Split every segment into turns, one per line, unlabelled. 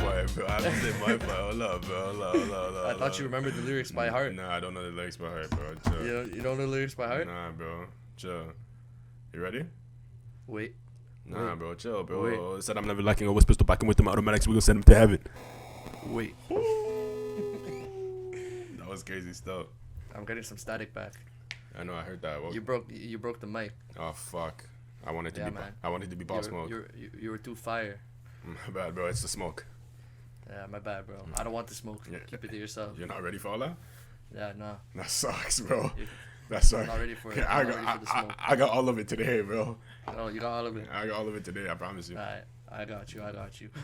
part, bro. I haven't said my part. Hold up, bro. Hold up.
I thought you remembered the lyrics by heart.
Nah, I don't know the lyrics by heart, bro. Chill.
You don't know the lyrics by heart?
Nah, bro. Chill. You ready?
Wait.
Nah, bro. Chill, bro.
Wait.
Said I'm never lacking always pistol packing with them automatics. We gonna send them to heaven.
Wait.
That was crazy stuff.
I'm getting some static back.
I know. I heard that. Well,
You broke the mic.
oh fuck. I wanted to
Yeah,
be.
man.
I wanted to be Bob Smoke.
You were too fire.
My bad, bro. It's the smoke.
Yeah, my bad, bro. I don't want the smoke.
Yeah.
Keep it to yourself.
You're not ready for all that?
Yeah, no.
That sucks, bro.
You-
That sucks.
I'm not ready for it.
Yeah,
I'm not ready for the smoke.
I got all of it today, bro.
Oh, you got all of it.
I got all of it today. I promise you.
Alright, I got you.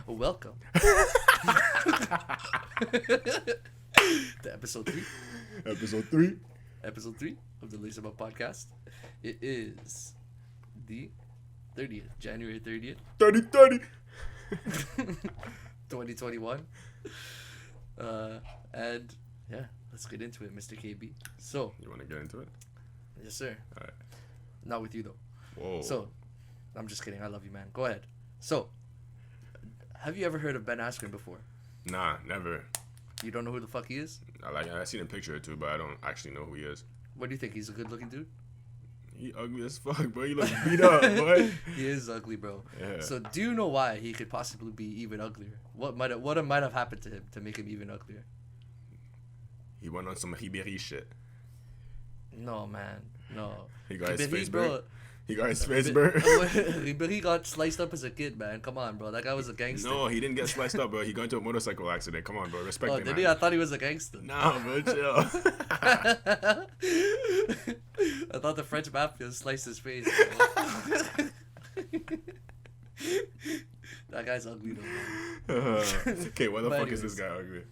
Welcome to episode 3.
Episode 3.
Episode 3 of the Lace Up Podcast. It is the 30th, January 30th,
30.
2021. And yeah, let's get into it, Mr. KB. So,
You want to get into it?
yes, sir.
Alright.
Not with you though.
Whoa.
So, I'm just kidding. I love you, man. Go ahead. So, have you ever heard of Ben Askren before?
Nah, never.
You don't know who the fuck he is?
I seen a picture or two, but I don't actually know who he is.
What do you think? He's a good-looking dude?
He ugly as fuck, bro. He look beat up, boy.
He is ugly, bro.
Yeah.
So, do you know why he could possibly be even uglier? What might have happened to him to make him even uglier?
He went on some Ribéry shit.
No, man. No.
He got his
Ribéry,
face
bro.
burnt. He got his face burnt.
Ribéry got sliced up as a kid, man. Come on, bro. That guy was a gangster.
No, he didn't get sliced up, bro. He got into a motorcycle accident. Come on, bro. Respect
Oh,
him,
did
man.
he? I thought he was a gangster.
Nah, bro. Chill.
I thought the French mafia sliced his face. Bro. That guy's ugly though, man.
Okay, why the
But
fuck is this
anyways.
guy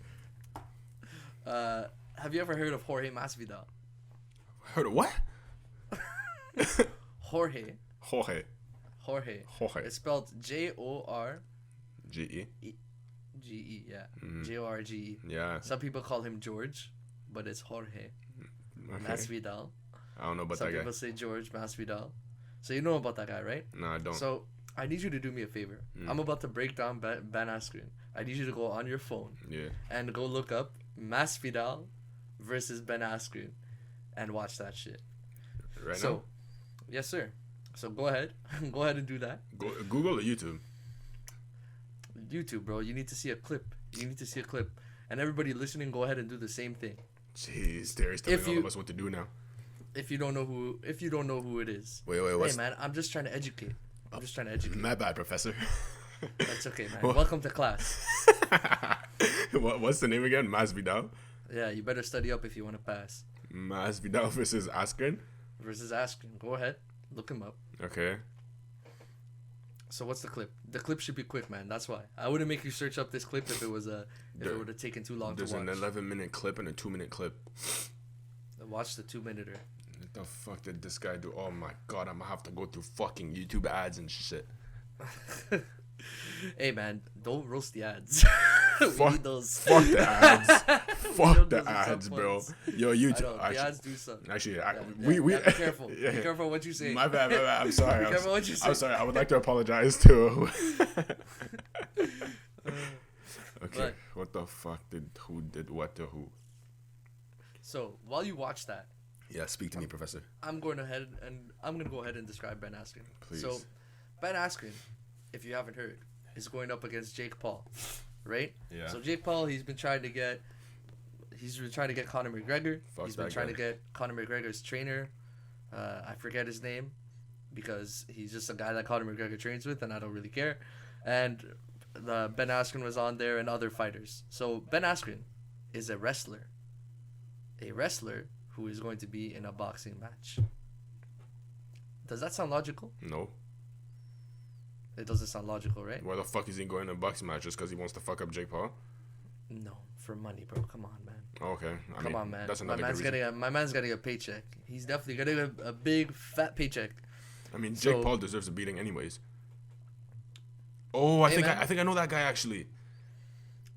ugly?
Have you ever heard of Jorge Masvidal?
Heard of what?
Jorge.
Jorge.
It's spelled Jorge.
G-E.
G-E, yeah.
Mhm.
Jorge.
Yeah.
Some people call him George, but it's Jorge
Okay.
Masvidal.
I don't know about
Some
that guy.
people say George Masvidal. So you know about that guy, right?
No, I don't.
So I need you to do me a favor. I'm about to break down Ben Askren. I need you to go on your phone
Yeah.
and go look up Masvidal versus Ben Askren and watch that shit.
Right
So, yes, sir. So go ahead. Go ahead and do that.
now? Google or YouTube?
YouTube, bro. You need to see a clip. And everybody listening, go ahead and do the same thing.
Jeez, Terry's telling all of us what to do now.
If you don't know who it is.
Wait,
Hey
what's...
man, I'm just trying to educate.
My bad, professor.
That's okay, man. Welcome to class.
What's the name again? Masvidal?
Yeah, you better study up if you want to pass.
Masvidal versus Askren?
Versus Askren. Go ahead. Look him up.
Okay.
So what's the clip? The clip should be quick, man. That's why. I wouldn't make you search up this clip if it would have taken too long to watch.
There's an 11-minute clip and a 2-minute clip.
Watch the 2-minuter.
What the fuck did this guy do? Oh my god, I'm gonna have to go through fucking YouTube ads and shit.
Hey man, don't roast the ads. We need those.
Fuck the ads. Fuck
need
the
those
ads,
sub
bro.
points.
Yo,
I
YouTube.
know, the ads do suck.
Actually,
We
we
be careful.
Yeah.
Be careful what you say.
My bad. I'm sorry.
Be careful what you say.
I'm sorry. I would like to apologize to. Okay.
But-
What the fuck who did what to who?
So while you watch that,
Yeah, speak to me, professor.
I'm going ahead and go ahead and describe Ben Askren.
Please.
So Ben Askren, if you haven't heard, is going up against Jake Paul, right?
Yeah.
So Jake Paul, he's been trying to get Conor McGregor.
Fuck
He's been
that
trying
guy.
to get Conor McGregor's trainer. I forget his name because he's just a guy that Conor McGregor trains with, and I don't really care. And Ben Askren was on there and other fighters. So Ben Askren is a wrestler who is going to be in a boxing match. Does that sound logical?
No.
It doesn't sound logical, right?
Why the fuck is he going to a boxing match just because he wants to fuck up Jake Paul?
No, for money, bro. Come on, man.
Okay.
Come on, man.
That's
My
another
man's
good reason.
getting a paycheck. He's definitely getting a big fat paycheck.
I mean,
So-
Jake Paul deserves a beating anyways. Oh, I
Hey,
think
man.
I think I know that guy actually.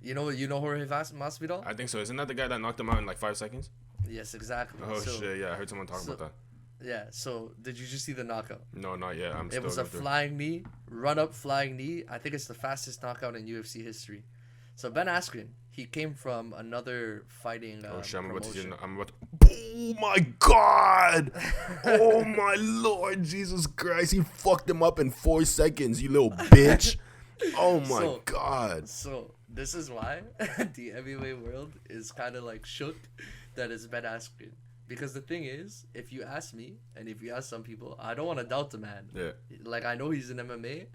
You know Jorge Masvidal?
I think so. Isn't that the guy that knocked him out in like 5 seconds?
Yes, exactly.
Oh
So,
shit! Yeah, I heard someone talk
so-
about
Yeah. So did you just see the knockout?
that. No, not yet. I'm
It
still
was a
going through.
flying knee, run up flying knee. I think it's the fastest knockout in UFC history. So Ben Askren, he came from another fighting
Oh shit!
promotion.
Oh my god! Oh my Lord Jesus Christ! He fucked him up in 4 seconds. You little bitch! Oh my god!
So this is why the MMA world is kind of like shook that it's Ben Askren. Because the thing is, if you ask me, and if you ask some people, I don't want to doubt the man.
Yeah.
Like, I know he's in MMA,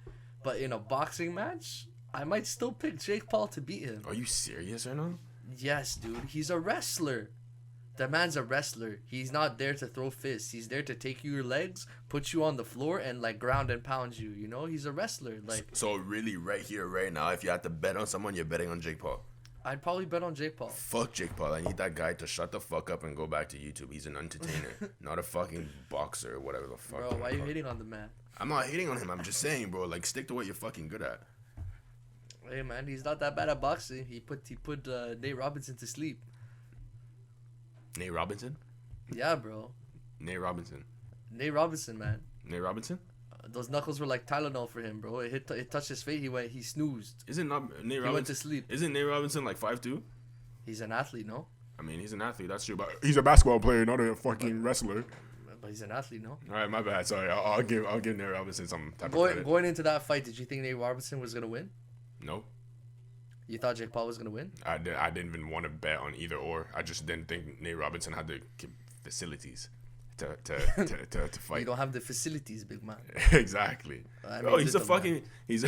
but in a boxing match, I might still pick Jake Paul to beat him.
Are you serious right now?
Yes, dude. He's a wrestler. The man's a wrestler. He's not there to throw fists. He's there to take your legs, put you on the floor, and, like, ground and pound you. You know? He's a wrestler. Like,
So really, right here, right now, if you had to bet on someone, you're betting on Jake Paul.
I'd probably bet on Jake Paul.
Fuck Jake Paul. I need that guy to shut the fuck up and go back to YouTube. He's an entertainer, not a fucking boxer or whatever the fuck.
Bro, why are you hating on the man?
I'm not hating on him. I'm just saying, bro. Like, stick to what you're fucking good at.
Hey, man, he's not that bad at boxing. He put Nate Robinson to sleep.
Nate Robinson?
Yeah, bro.
Nate Robinson.
Nate Robinson, man.
Nate Robinson?
Those knuckles were like Tylenol for him, bro. It touched his face. He snoozed.
Isn't not Nate Robinson?
He went to sleep.
Isn't Nate Robinson like 5'2"?
He's an athlete, no?
I mean, he's an athlete. That's true, but he's a basketball player, not a fucking wrestler.
But he's an athlete, no?
All right, my bad. Sorry, I'll give Nate Robinson some type of credit.
Going into that fight, did you think Nate Robinson was gonna win?
No,
You thought Jake Paul was gonna win?
I didn't even want to bet on either or. I just didn't think Nate Robinson had the facilities to fight.
You don't have the facilities, big man.
Exactly.
I
Oh,
mean,
he's a
did the
fucking
man.
he's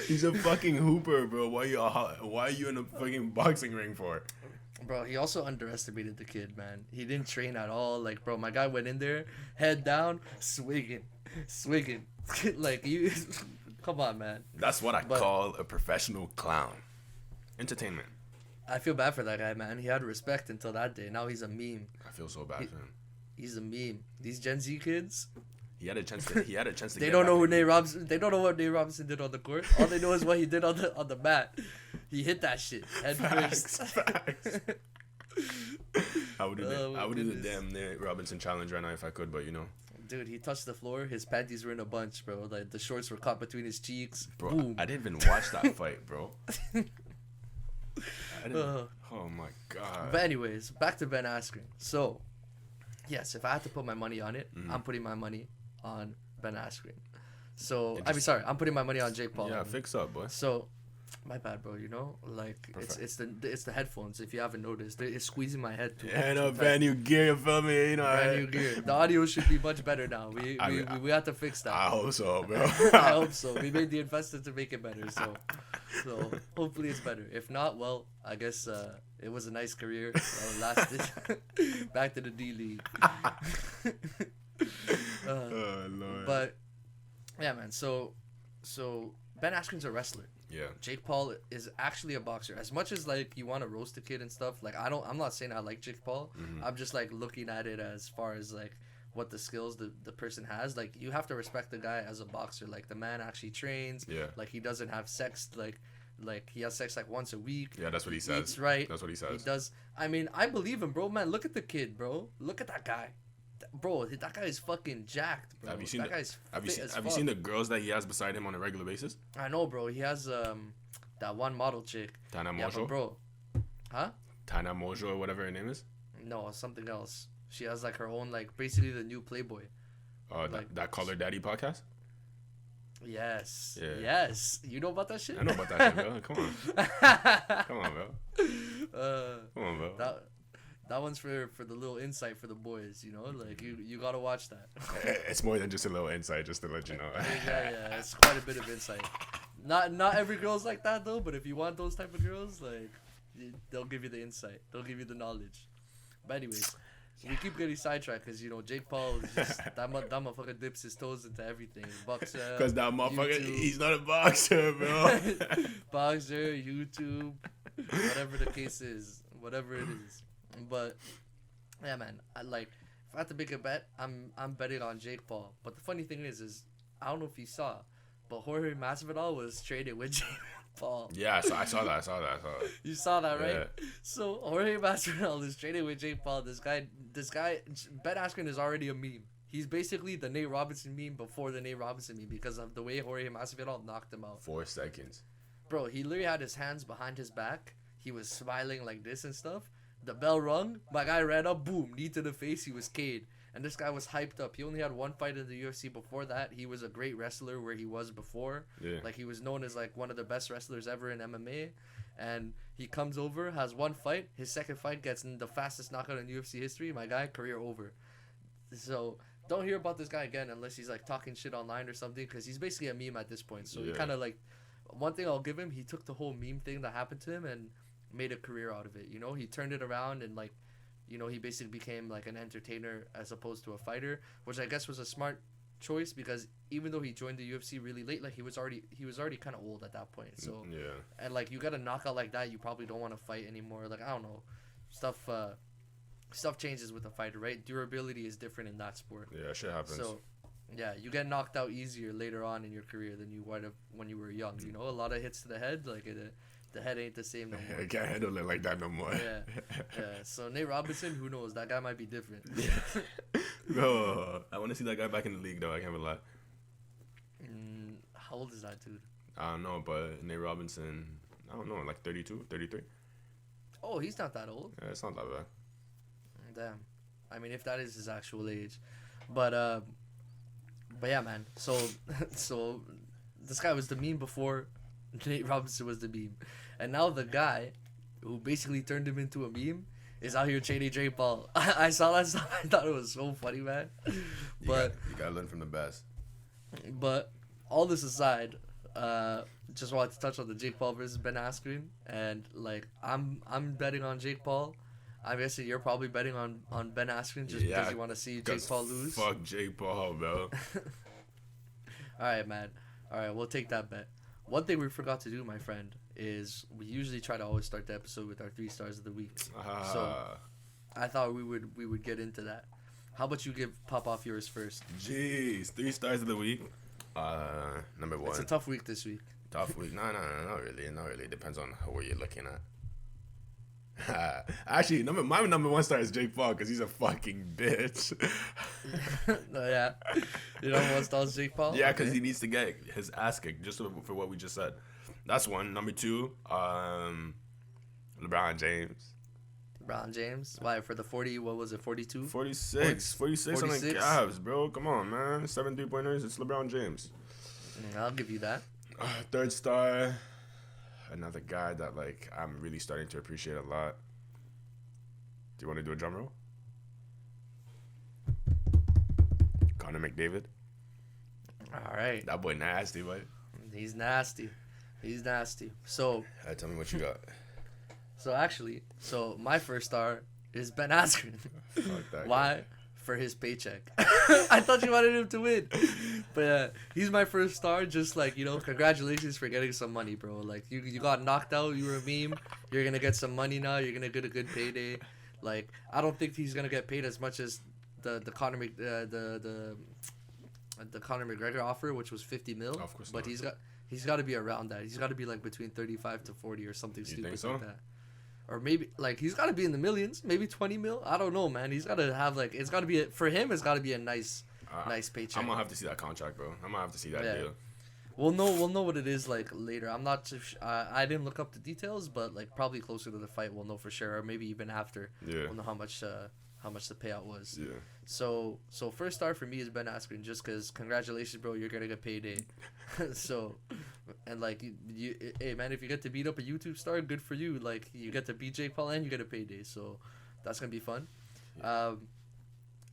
he's a fucking hooper, bro. Why are you in a fucking boxing ring for?
Bro, he also underestimated the kid, man. He didn't train at all. Like, bro, my guy went in there, head down, swigging. Like, you, come on, man.
That's what I call a professional clown. Entertainment.
I feel bad for that guy, man. He had respect until that day. Now he's a meme.
I feel so bad for him.
He's a meme. These Gen Z kids,
He had a chance to.
they don't know who Nate Robinson. They don't know what Nate Robinson did on the court. All they know is what he did on the mat. He hit that shit head first.
Facts. I would do the
goodness.
damn Nate Robinson challenge right now if I could, but you know.
Dude, he touched the floor. His panties were in a bunch, bro. Like, the shorts were caught between his cheeks.
Bro,
Boom.
I didn't even watch that fight, bro. Oh my god.
But anyways, back to Ben Askren. So, yes, if I had to put my money on it, I'm putting my money on Ben Askren. So, I'm putting my money on Jake Paul.
Yeah, fix up, boy.
So, my bad, bro. You know, like it's the headphones. If you haven't noticed, it's squeezing my head too.
Yeah, no, brand new gear, you feel me? You know,
brand new gear. The audio should be much better now. We have to fix that.
I hope so, bro.
I hope so. We made the investment to make it better, so hopefully it's better. If not, well, I guess it was a nice career. Lasted. Back to the D League.
Oh Lord.
But yeah, man. So Ben Askren's a wrestler.
Yeah.
Jake Paul is actually a boxer. As much as like you want to roast the kid and stuff, like I'm not saying I like Jake Paul.
Mm-hmm.
I'm just like looking at it as far as like what the skills the person has. Like, you have to respect the guy as a boxer. Like, the man actually trains.
Yeah.
Like, he doesn't have sex like he has sex like once a week.
Yeah, that's what he says.
Eats right.
That's what he says.
He does. I mean, I believe him, bro. Man, look at the kid, bro. Look at that guy. Bro, that guy is fucking jacked, bro.
Have you seen
that guy's
have
fit
you seen the girls that he has beside him on a regular basis?
I know, bro. He has that one model chick.
Tana
Yeah,
Mojo?
but bro. Huh?
Tana Mojo or whatever her name is?
No, something else. She has like her own, like, basically the new Playboy.
That Call Her Daddy podcast?
Yes.
Yeah.
Yes. You know about that shit?
I know about that shit, bro. Come on. Come on, bro. Come on, bro.
That one's for the little insight for the boys, you know? Like, you gotta watch that.
It's more than just a little insight, just to let you know.
yeah, it's quite a bit of insight. Not every girl's like that, though, but if you want those type of girls, like, they'll give you the insight. They'll give you the knowledge. But anyways, we keep getting sidetracked because, you know, Jake Paul is just, that motherfucker dips his toes into everything. Boxer.
Because that motherfucker,
YouTube.
he's not a boxer, bro.
Boxer, YouTube, whatever the case is. Whatever it is. But, yeah, man, if I had to make a bet, I'm betting on Jake Paul. But the funny thing is I don't know if you saw, but Jorge Masvidal was traded with Jake Paul.
Yeah, I saw that.
You saw that, right?
Yeah.
So Jorge Masvidal is traded with Jake Paul. This guy, Ben Askren is already a meme. He's basically the Nate Robinson meme before the Nate Robinson meme because of the way Jorge Masvidal knocked him out.
4 seconds.
Bro, he literally had his hands behind his back. He was smiling like this and stuff. The bell rung. My guy ran up. Boom. Knee to the face. He was K'd. And this guy was hyped up. He only had one fight in the UFC before that. He was a great wrestler where he was before.
Yeah.
Like, he was known as, like, one of the best wrestlers ever in MMA. And he comes over, has one fight. His second fight gets the fastest knockout in UFC history. My guy, career over. So, don't hear about this guy again unless he's, like, talking shit online or something. Because he's basically a meme at this point. So, he kind of, like... One thing I'll give him, he took the whole meme thing that happened to him and made a career out of it. You know, he turned it around and, like... You know, he basically became like an entertainer as opposed to a fighter, which I guess was a smart choice because even though he joined the UFC really late, like he was already kind of old at that point. So
yeah,
and like you got a knockout like that, you probably don't want to fight anymore. Like I don't know, stuff changes with a fighter, right? Durability is different in that sport.
Yeah, shit happens.
So yeah, you get knocked out easier later on in your career than you would have when you were young. You know, a lot of hits to the head, like the head ain't the same no more.
I can't handle it like that no more.
Yeah. So Nate Robinson, who knows? That guy might be different.
Bro, I want to see that guy back in the league, though. I can't lie.
How old is that dude?
I don't know, but Nate Robinson, I don't know, like 32, 33?
Oh, he's not that old.
Yeah, it's not that bad.
Damn. I mean, if that is his actual age. But yeah, man. So this guy was the meme before Nate Robinson was the meme. And now the guy who basically turned him into a meme is out here trading Jake Paul. I saw that stuff. I thought it was so funny, man. But
you gotta learn from the best.
But all this aside, just wanted to touch on the Jake Paul versus Ben Askren. And like I'm betting on Jake Paul. I'm guessing you're probably betting on Ben Askren just because you want to see Jake Paul lose.
Fuck Jake Paul, bro.
All right, man. All right, we'll take that bet. One thing we forgot to do, my friend, is we usually try to always start the episode with our 3 stars of the week. So I thought we would get into that. How about you pop off yours first?
Jeez, 3 stars of the week. Number 1.
It's a tough week this week.
Tough week? No, not really. Not really. Depends on where you're looking at. Actually, my number 1 star is Jake Paul because he's a fucking bitch.
No, yeah. Your number 1 star is Jake Paul?
Yeah, because he needs to get his ass kicked just for what we just said. That's one. Number 2, LeBron James.
LeBron James? Why, for the 40, what was it, 42?
46 on the Cavs, bro. Come on, man. 7 3-pointers. It's LeBron James.
I'll give you that.
3rd star, another guy that, like, I'm really starting to appreciate a lot. Do you want to do a drum roll? Connor McDavid.
All right.
That boy nasty, boy.
He's nasty. So,
Tell me what you got.
So my 1st star is Ben Askren.
Fuck that
Why?
guy.
For his paycheck. I thought you wanted him to win. But he's my 1st star. Just like, you know, congratulations for getting some money, bro. Like, you got knocked out. You were a meme. You're going to get some money now. You're going to get a good payday. Like, I don't think he's going to get paid as much as the Conor McGregor offer, which was 50 mil.
Of course
but
not.
He's got to be around that. He's got to be like between 35 to 40 or something stupid
think so?
like that. Or maybe, like, he's got to be in the millions, maybe 20 mil. I don't know, man. He's got to have, like, it's got to be, for him, it's got to be a nice paycheck.
I'm going to have to see that contract, bro. I'm going to have to see that deal.
We'll know what it is, like, later. I'm not too I didn't look up the details, but, like, probably closer to the fight, we'll know for sure. Or maybe even after.
Yeah.
We'll know how much the payout was.
Yeah.
So 1st star for me is Ben Askren, just because, congratulations, bro, you're going to get payday. So, and like, hey, man, if you get to beat up a YouTube star, good for you. Like, you get to beat Jake Paul and you get a payday. So, that's going to be fun. Yeah.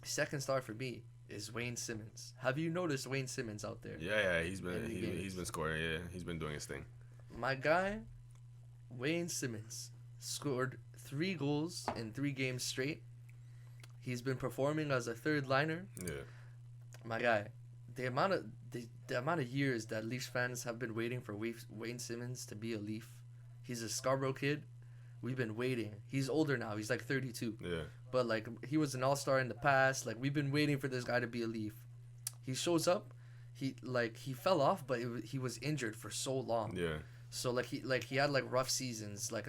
2nd star for me is Wayne Simmons. Have you noticed Wayne Simmons out there?
Yeah, he's been scoring. Yeah, he's been doing his thing.
My guy, Wayne Simmons, scored 3 goals in 3 games straight. He's been performing as a 3rd liner. Yeah. My guy, the amount of years that Leafs fans have been waiting for Wayne Simmons to be a Leaf. He's a Scarborough kid. We've been waiting. He's older now. He's like 32. Yeah. But like, he was an all-star in the past. Like, we've been waiting for this guy to be a Leaf. He shows up. He fell off, but he was injured for so long. Yeah. So he had like rough seasons, like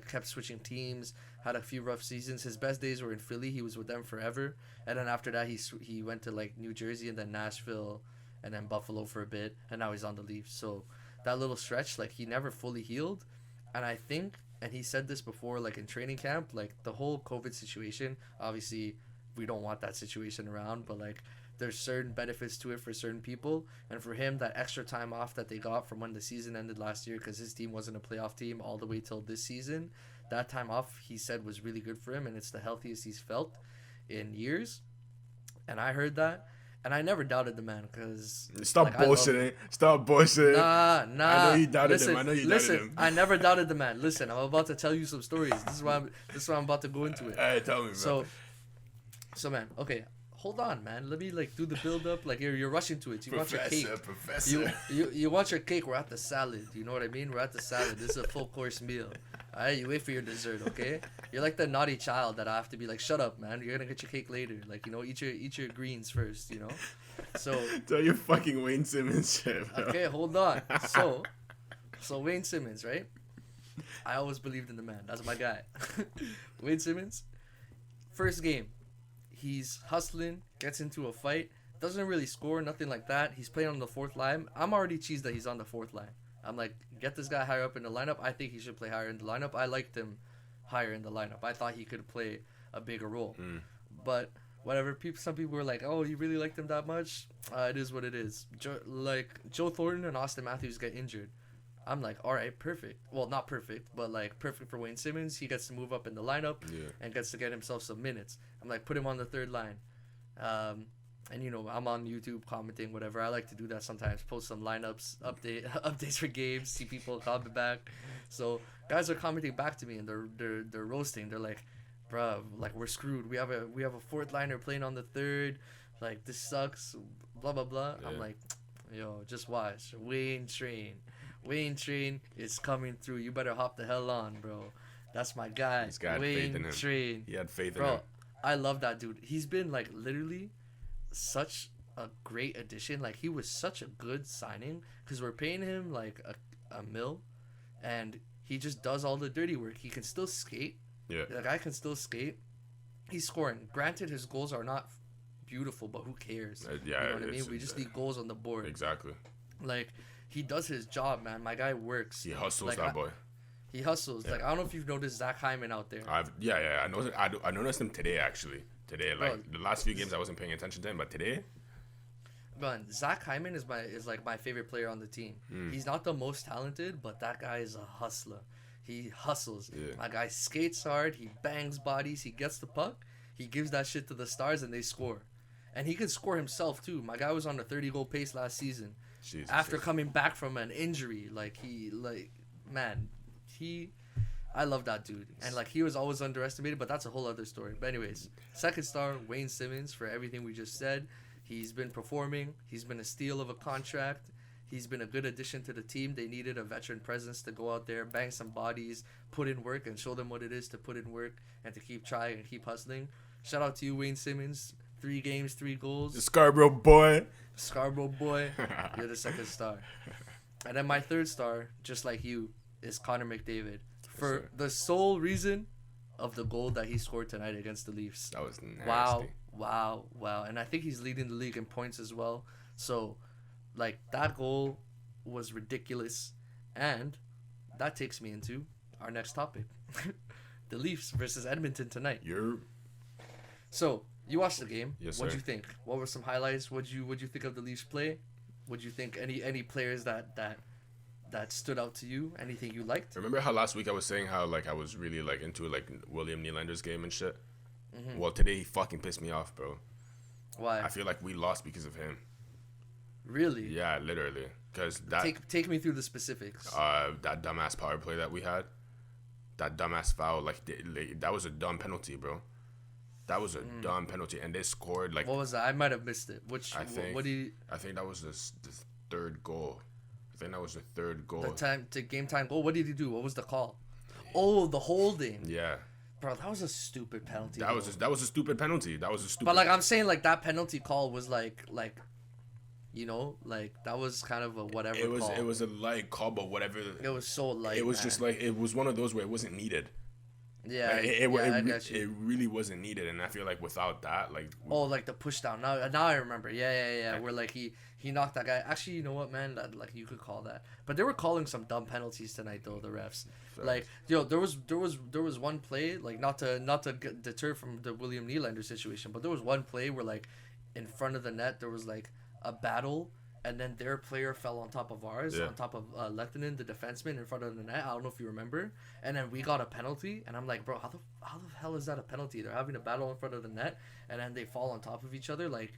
kept switching teams, had a few rough seasons. His best days were in Philly. He was with them forever, and then after that he went to like New Jersey and then Nashville, and then Buffalo for a bit, and now he's on the Leafs. So that little stretch, like he never fully healed, and I think, and he said this before, like in training camp, like the whole COVID situation. Obviously, we don't want that situation around, but like there's certain benefits to it for certain people, and for him, that extra time off that they got from when the season ended last year, because his team wasn't a playoff team all the way till this season, that time off he said was really good for him, and it's the healthiest he's felt in years. And I heard that, and I never doubted the man, because
stop bullshitting. Stop bullshitting.
Nah.
I know you doubted him. Doubted him.
I never doubted the man. Listen, I'm about to tell you some stories. This is why I'm about to go into it.
Hey, tell me, bro.
So man, okay. Hold on, man. Let me like do the build up. Like you're rushing to it. You want your cake. You want your cake. We're at the salad. You know what I mean? We're at the salad. This is a full course meal. All right, you wait for your dessert, okay? You're like the naughty child that I have to be like, shut up, man. You're gonna get your cake later. Like, you know, eat your greens first. You know. So.
Tell your fucking Wayne Simmons shit, bro.
Okay, hold on. So Wayne Simmons, right? I always believed in the man. That's my guy. Wayne Simmons. First game. He's hustling, gets into a fight, doesn't really score, nothing like that. He's playing on the fourth line. I'm already cheesed that he's on the fourth line. I'm like, get this guy higher up in the lineup. I think he should play higher in the lineup. I liked him higher in the lineup. I thought he could play a bigger role. But whatever, some people were like, oh, you really liked him that much? It is what it is. Joe Thornton and Austin Matthews get injured. I'm like, all right, perfect. Well, not perfect, but like perfect for Wayne Simmons. He gets to move up in the lineup and gets to get himself some minutes. I'm like, put him on the third line. And you know, I'm on YouTube commenting, whatever. I like to do that sometimes. Post some lineups, updates for games, see people comment back. So guys are commenting back to me, and they're roasting. They're like, bruh, like we're screwed. We have a fourth liner playing on the third. Like this sucks. Blah blah blah. Yeah. I'm like, yo, just watch. Wayne Train is coming through. You better hop the hell on, bro. That's my guy.
He's got faith in him. Train. He had faith in him.
Bro, I love that dude. He's been like literally such a great addition. Like he was such a good signing because we're paying him like a mil, and he just does all the dirty work. He can still skate.
Yeah.
The guy can still skate. He's scoring. Granted, his goals are not beautiful, but who cares?
Yeah,
you know what I mean? We just need goals on the board.
Exactly.
Like he does his job, man. My guy works.
He hustles,
like,
that boy.
He hustles. Yeah. Like I don't know if you've noticed Zach Hyman out there.
I noticed him today actually. Today, like the last few games, I wasn't paying attention to him, but today.
Man, Zach Hyman is like my favorite player on the team. He's not the most talented, but that guy is a hustler. He hustles. Yeah. My guy skates hard. He bangs bodies. He gets the puck. He gives that shit to the Stars, and they score. And he can score himself too. My guy was on a 30-goal pace last season. Jesus, after coming back from an injury. I love that dude. And like he was always underestimated, but that's a whole other story. But anyways, second star, Wayne Simmons, for everything we just said. He's been performing. He's been a steal of a contract. He's been a good addition to the team. They needed a veteran presence to go out there, bang some bodies, put in work, and show them what it is to put in work and to keep trying and keep hustling. Shout out to you, Wayne Simmons. 3 games, 3 goals.
The Scarborough boy.
You're the second star. And then my third star, just like you, is Connor McDavid. For the sole reason of the goal that he scored tonight against the Leafs.
That was nasty.
Wow. And I think he's leading the league in points as well. So, like, that goal was ridiculous. And that takes me into our next topic. The Leafs versus Edmonton tonight. So, you watched the game.
Yes,
What'd
sir.
you think? What were some highlights? What'd you think of the Leafs play? What'd you think? Any players that stood out to you? Anything you liked?
Remember how last week I was saying how like I was really like into like William Nylander's game and shit? Mm-hmm. Well, today he fucking pissed me off, bro.
Why?
I feel like we lost because of him.
Really?
Yeah, literally. Because that
take me through the specifics.
That dumbass power play that we had, that dumbass foul, like that was a dumb penalty, bro. That was a dumb penalty, and they scored like.
What was that? I might have missed it. I
think that was the third goal. I think that was the third goal.
The game time goal. What did he do? What was the call? Oh, the holding.
Yeah.
Bro, that was a stupid penalty.
That was a stupid penalty.
But like I'm saying, like that penalty call was like You know, like that was kind of a whatever.
It was a light call, but whatever.
It was so light.
It was just like it was one of those where it wasn't needed.
Yeah,
like,
I got you.
It really wasn't needed, and I feel like without that, like
like the push down. Now I remember. Yeah. Where like he knocked that guy. Actually, you know what, man? That, like you could call that. But they were calling some dumb penalties tonight, though. The refs. Like there was one play, like not to deter from the William Nylander situation, but there was one play where like in front of the net there was like a battle. And then their player fell on top of ours, on top of Lehtinen, the defenseman, in front of the net. I don't know if you remember. And then we got a penalty. And I'm like, bro, how the hell is that a penalty? They're having a battle in front of the net, and then they fall on top of each other. Like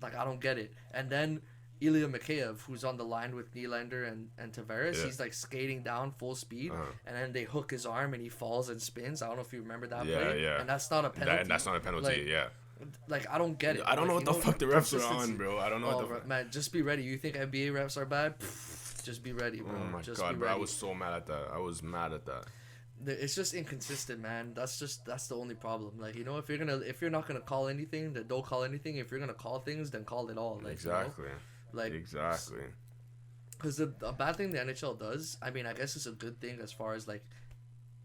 I don't get it. And then Ilya Mikheyev, who's on the line with Nylander and Tavares, he's like skating down full speed, and then they hook his arm and he falls and spins. I don't know if you remember that play.
Yeah.
And that's not a penalty.
That's not a penalty.
Like I don't get it.
I don't know what the fuck the refs are on, bro. I don't know.
Man, just be ready. You think NBA refs are bad? Just be ready, bro.
Oh my god, bro! I was so mad at that. I was mad at that.
It's just inconsistent, man. That's the only problem. Like, you know, if you're not gonna call anything, then don't call anything. If you're gonna call things, then call it all. Like,
exactly.
You know? Like
exactly.
Because the bad thing the NHL does, I mean, I guess it's a good thing as far as like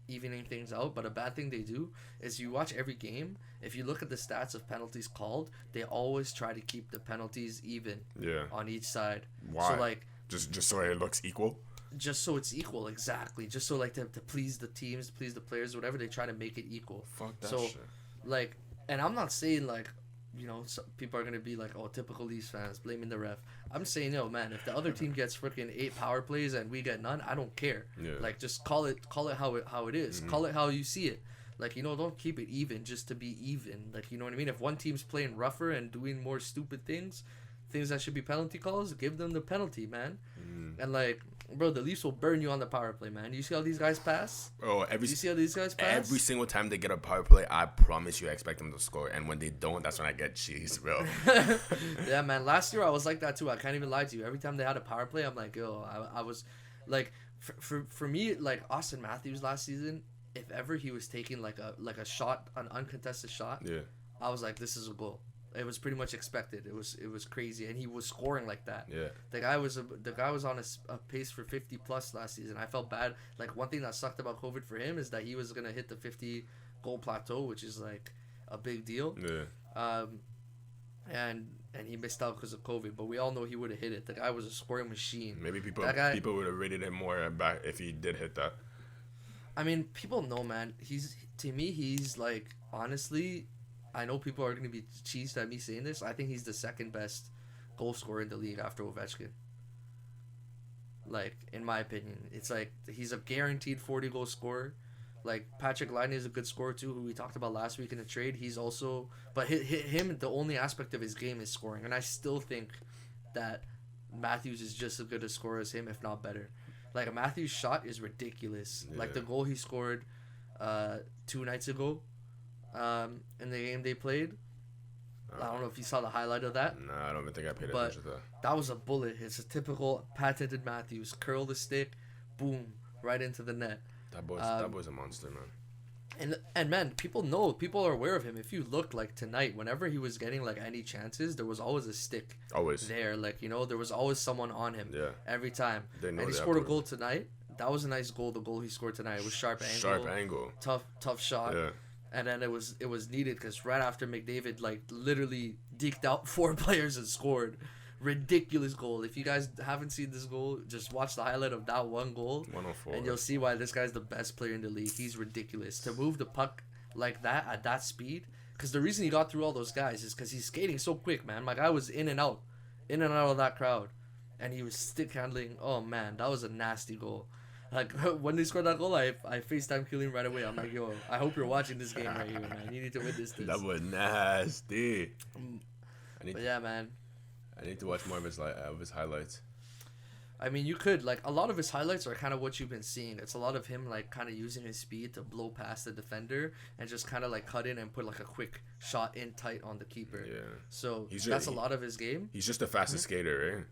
evening things out, but a bad thing they do is you watch every game. If you look at the stats of penalties called, they always try to keep the penalties even on each side.
Why?
So like
just so it looks equal?
Just so it's equal, exactly. Just so like to please the teams, please the players, whatever, they try to make it equal.
Fuck that
so,
shit.
Like, and I'm not saying like, you know, some people are gonna be like, oh, typical Leafs fans blaming the ref. I'm saying, no, man, if the other team gets freaking 8 power plays and we get none, I don't care. Like, just call it how it is. Mm-hmm. Call it how you see it. Like, you know, don't keep it even just to be even. Like, you know what I mean? If one team's playing rougher and doing more stupid things that should be penalty calls, give them the penalty, man. And like, bro, the Leafs will burn you on the power play, man. You see how these guys pass?
Oh,
you see how these guys pass?
Every single time they get a power play, I promise you, I expect them to score. And when they don't, that's when I get cheese, bro.
Yeah, man. Last year I was like that too. I can't even lie to you. Every time they had a power play, I'm like, yo, I was like, for me, like Austin Matthews last season, if ever he was taking like a shot, an uncontested shot, I was like, this is a goal. It was pretty much expected. It was crazy, and he was scoring like that.
Yeah.
The guy was on a pace for 50 plus last season. I felt bad. Like, one thing that sucked about COVID for him is that he was gonna hit the 50 goal plateau, which is like a big deal.
Yeah.
And he missed out because of COVID, but we all know he would have hit it. The guy was a scoring machine.
Maybe people would have rated him more back if he did hit that.
I mean, people know, man. He's like, honestly, I know people are going to be cheesed at me saying this. I think he's the second best goal scorer in the league after Ovechkin. Like, in my opinion. It's like, he's a guaranteed 40-goal scorer. Like, Patrick Laine is a good scorer too, who we talked about last week in the trade. He's also... But him, the only aspect of his game is scoring. And I still think that Matthews is just as good a scorer as him, if not better. Like, Matthews' shot is ridiculous. Yeah. Like, the goal he scored 2 nights ago, in the game they played. I don't know if you saw the highlight of that.
No, I don't even think I paid attention to that.
That was a bullet. It's a typical patented Matthews. Curl the stick, boom, right into the net.
That boy's a monster, man.
And man, people are aware of him. If you look, like, tonight, whenever he was getting like any chances, there was always a stick.
Always.
There, like, you know, there was always someone on him.
Yeah.
Every time. And he scored a goal tonight. That was a nice goal. The goal he scored tonight. It was sharp angle. Tough shot.
Yeah.
And then it was needed because right after McDavid like literally deked out 4 players and scored. Ridiculous goal. If you guys haven't seen this goal, just watch the highlight of that one goal.
104.
And you'll see why this guy's the best player in the league. He's ridiculous. To move the puck like that at that speed. Because the reason he got through all those guys is because he's skating so quick, man. My guy was in and out of that crowd. And he was stick handling. Oh, man. That was a nasty goal. Like, when they scored that goal, I FaceTime Killian right away. I'm like, yo, I hope you're watching this game right here, man. You need to witness this.
That was nasty.
Yeah, man.
I need to watch more of his highlights.
I mean, you could. Like, a lot of his highlights are kind of what you've been seeing. It's a lot of him, like, kind of using his speed to blow past the defender and just kind of, like, cut in and put, like, a quick shot in tight on the keeper. Yeah. So, that's a lot of his game.
He's just the fastest skater, right?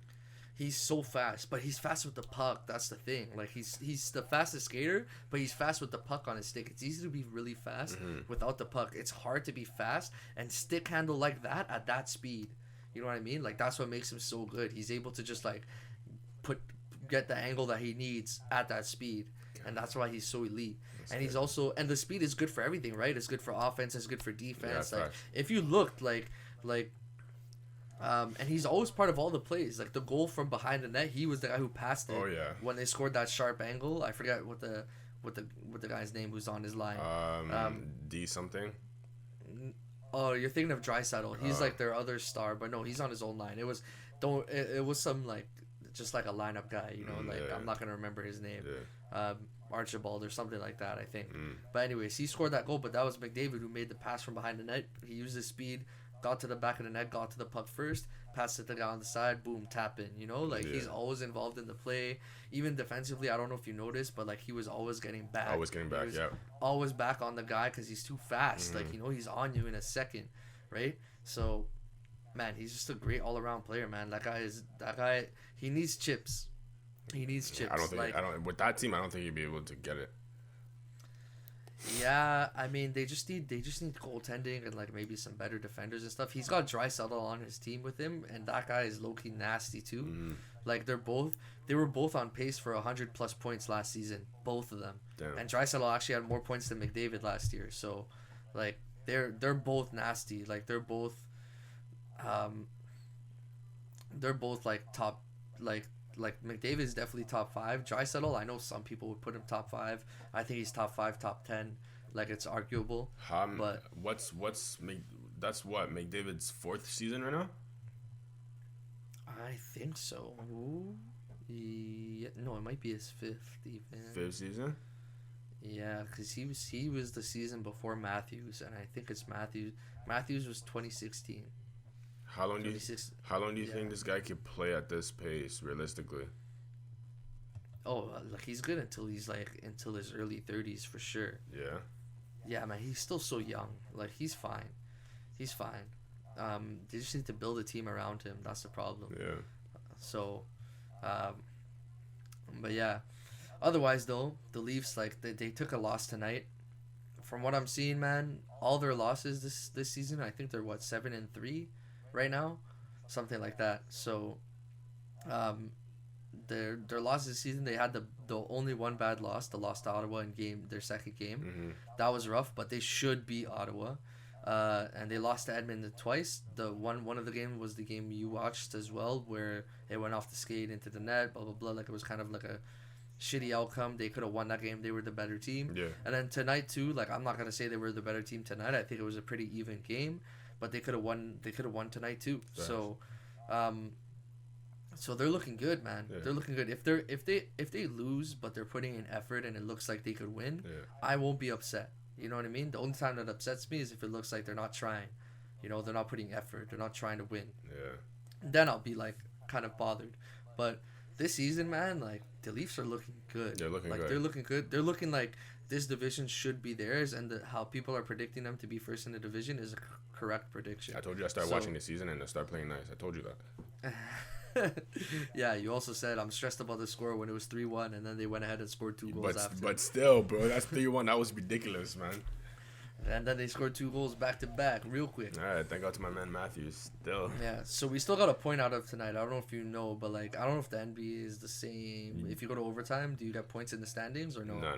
He's so fast, but he's fast with the puck. That's the thing. Like, he's the fastest skater, but he's fast with the puck on his stick. It's easy to be really fast without the puck. It's hard to be fast and stick handle like that at that speed. You know what I mean? Like that's what makes him so good. He's able to just like get the angle that he needs at that speed, and that's why he's so elite. And he's also, and the speed is good for everything, right? It's good for offense, it's good for defense. Like if you looked and he's always part of all the plays. Like the goal from behind the net, he was the guy who passed it.
Oh yeah.
When they scored that sharp angle, I forget what the guy's name who's on his line.
D something.
Oh, you're thinking of Draisaitl. He's like their other star, but no, he's on his own line. It was some like just like a lineup guy, you know. I'm not gonna remember his name. Yeah. Archibald or something like that, I think. But anyways, he scored that goal, but that was McDavid who made the pass from behind the net. He used his speed, got to the back of the net, got to the puck first, passed it to the guy on the side, boom, tap in, you know? Like, he's always involved in the play. Even defensively, I don't know if you noticed, but, like, he was always getting back. Always back on the guy because he's too fast. Like, you know, he's on you in a second, right? So, man, he's just a great all-around player, man. That guy, he needs chips. He needs chips.
With that team, I don't think he'd be able to get it.
Yeah, I mean, they just need goaltending and like maybe some better defenders and stuff. He's got Draisaitl on his team with him, and that guy is low key nasty too. Like they were both on pace for 100+ points last season, both of them. Damn. And Draisaitl actually had more points than McDavid last year. So, like they're both nasty. Like they're both like top like McDavid is definitely top 5. Draisaitl, I know some people would put him top 5. I think he's top 5, top 10. Like it's arguable. But
that's what McDavid's 4th season right now.
I think so. Yeah, no, it might be his 5th even.
5th season.
Yeah, because he was the season before Matthews, and I think it's Matthews. Matthews was 2016.
How long do you think this guy could play at this pace realistically?
Oh, like he's good until his early 30s for sure.
Yeah.
Yeah, man, he's still so young. Like he's fine. They just need to build a team around him. That's the problem.
Yeah.
So, but yeah. Otherwise, though, the Leafs they took a loss tonight. From what I'm seeing, man, all their losses this season, I think they're 7-3. Right now, something like that. So, their losses this season, they had the only one bad loss, the loss to Ottawa in their second game. That was rough, but they should beat Ottawa. And they lost to Edmonton twice. The one of the game was the game you watched as well, where it went off the skate into the net, blah blah blah. Like it was kind of like a shitty outcome. They could have won that game. They were the better team. Yeah. And then tonight too, like I'm not gonna say they were the better team tonight. I think it was a pretty even game. But they could have won. They could have won tonight too. Right. So they're looking good, man. Yeah. They're looking good. If they lose, but they're putting in effort and it looks like they could win, I won't be upset. You know what I mean? The only time that upsets me is if it looks like they're not trying. You know, they're not putting effort. They're not trying to win. Yeah. Then I'll be like kind of bothered. But this season, man, like the Leafs are looking good.
They're looking
good. They're looking good. They're looking like this division should be theirs, and how people are predicting them to be first in the division is a correct prediction.
I told you I started watching the season and I start playing nice. I told you that.
Yeah, you also said I'm stressed about the score when it was 3-1, and then they went ahead and scored 2 goals after.
But still, bro, that's 3-1. That was ridiculous, man.
And then they scored 2 goals back to back real quick.
All right, thank God to my man Matthews. Still.
Yeah, so we still got a point out of tonight. I don't know if you know, but like I don't know if the NBA is the same. If you go to overtime, do you get points in the standings or no?
No.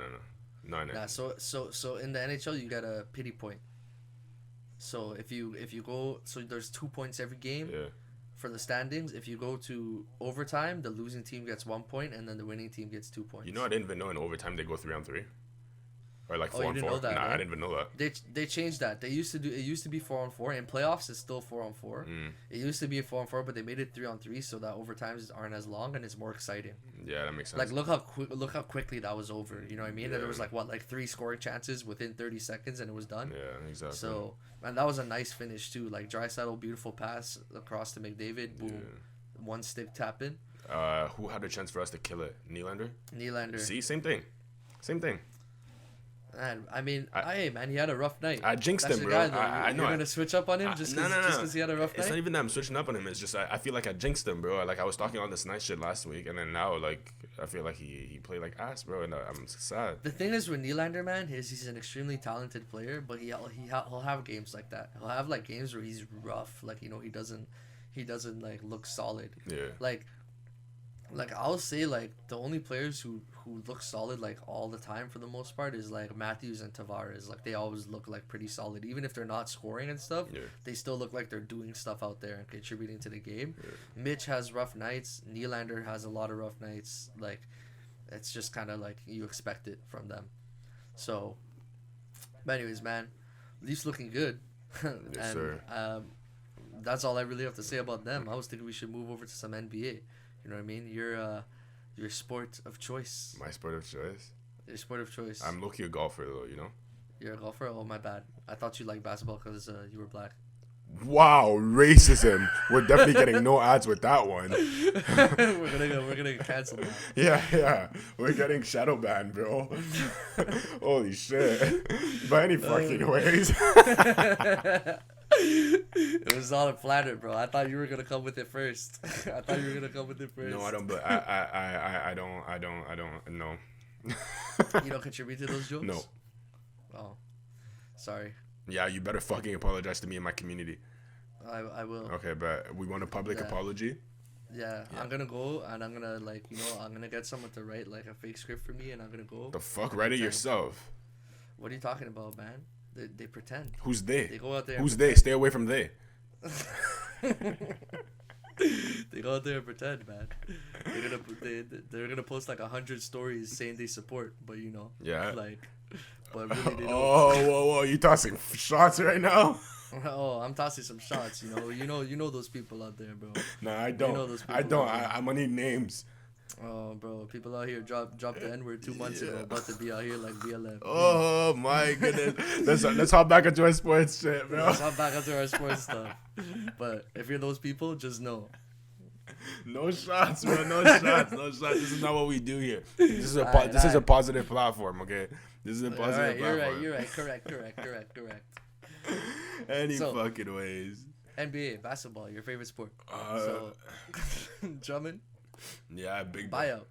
Yeah, so in the NHL you get a pity point. So if you go, so there's 2 points every game. Yeah. For the standings, if you go to overtime, the losing team gets 1 point, and then the winning team gets 2 points.
You know, I didn't even know in overtime they go 3-on-3, or like 4-on-4.
You didn't know that,
nah,
right?
I didn't even know that.
They changed that. It used to be 4-on-4. In playoffs, it's still 4-on-4. It used to be a 4-on-4, but they made it 3-on-3 so that overtimes aren't as long and it's more exciting.
Yeah, that makes sense.
Like look how quickly that was over. You know what I mean? Yeah. And there was like 3 scoring chances within 30 seconds and it was done.
Yeah, exactly.
So man, that was a nice finish too. Like Draisaitl, beautiful pass across to McDavid. Boom. Yeah. 1 stick tap in.
Who had a chance for us to kill it? Nylander. See, same thing.
And I mean, hey man, he had a rough night.
I jinxed him, bro. I know.
You're gonna switch up on him just because he had a rough night.
It's not even that I'm switching up on him. It's just I feel like I jinxed him, bro. Like I was talking all this nice shit last week, and then now like I feel like he played like ass, bro, and I'm sad.
The thing is with Nylander, man, he's an extremely talented player, but he'll have games like that. He'll have like games where he's rough, like you know he doesn't he doesn't like look solid.
Yeah.
Like I'll say like the only players who look solid like all the time for the most part is like Matthews and Tavares. Like they always look like pretty solid, even if they're not scoring and stuff.
Yeah.
They still look like they're doing stuff out there and contributing to the game.
Yeah.
Mitch has rough nights. Nylander has a lot of rough nights. Like it's just kind of like you expect it from them. So, but anyways, man, Leafs looking good.
Yes, sir.
That's all I really have to say about them. I was thinking we should move over to some NBA. You know what I mean? Your sport of choice.
My sport of choice?
Your sport of choice.
I'm low-key a golfer, though, you know?
You're a golfer? Oh, my bad. I thought you liked basketball because you were black.
Wow, racism. We're definitely getting no ads with that one.
we're gonna cancel that.
Yeah. We're getting shadow banned, bro. Holy shit. But any fucking ways.
It was all a flatter, bro. I thought you were gonna come with it first.
No, I don't. But I don't. No.
You don't contribute to those jokes?
No.
Oh, sorry.
Yeah, you better fucking apologize to me and my community.
I will.
Okay, but we want a public apology.
Yeah, I'm gonna go and I'm gonna I'm gonna get someone to write like a fake script for me and I'm gonna go.
The fuck, write it yourself.
What are you talking about, man? They pretend.
Who's they?
They go out there.
Who's they? Stay away from they.
They go out there and pretend, man. They're gonna post like 100 stories saying they support, but you know, like, but really they don't.
Whoa! You tossing shots right now?
Oh, I'm tossing some shots. You know those people out there, bro.
Nah, I don't.
You know those people
I don't. I'm gonna need names.
Oh, bro, people out here dropped the N-word 2 months ago, about to be out here like BLM.
Oh my goodness. Let's hop back into our sports shit, bro.
Let's hop back into our sports stuff. But if you're those people, just know.
No shots, bro. No shots. This is not what we do here. This is a positive platform, okay? This is a positive platform.
You're right. Correct.
Any fucking ways.
NBA, basketball, your favorite sport. Drummond.
Yeah, big
buyout.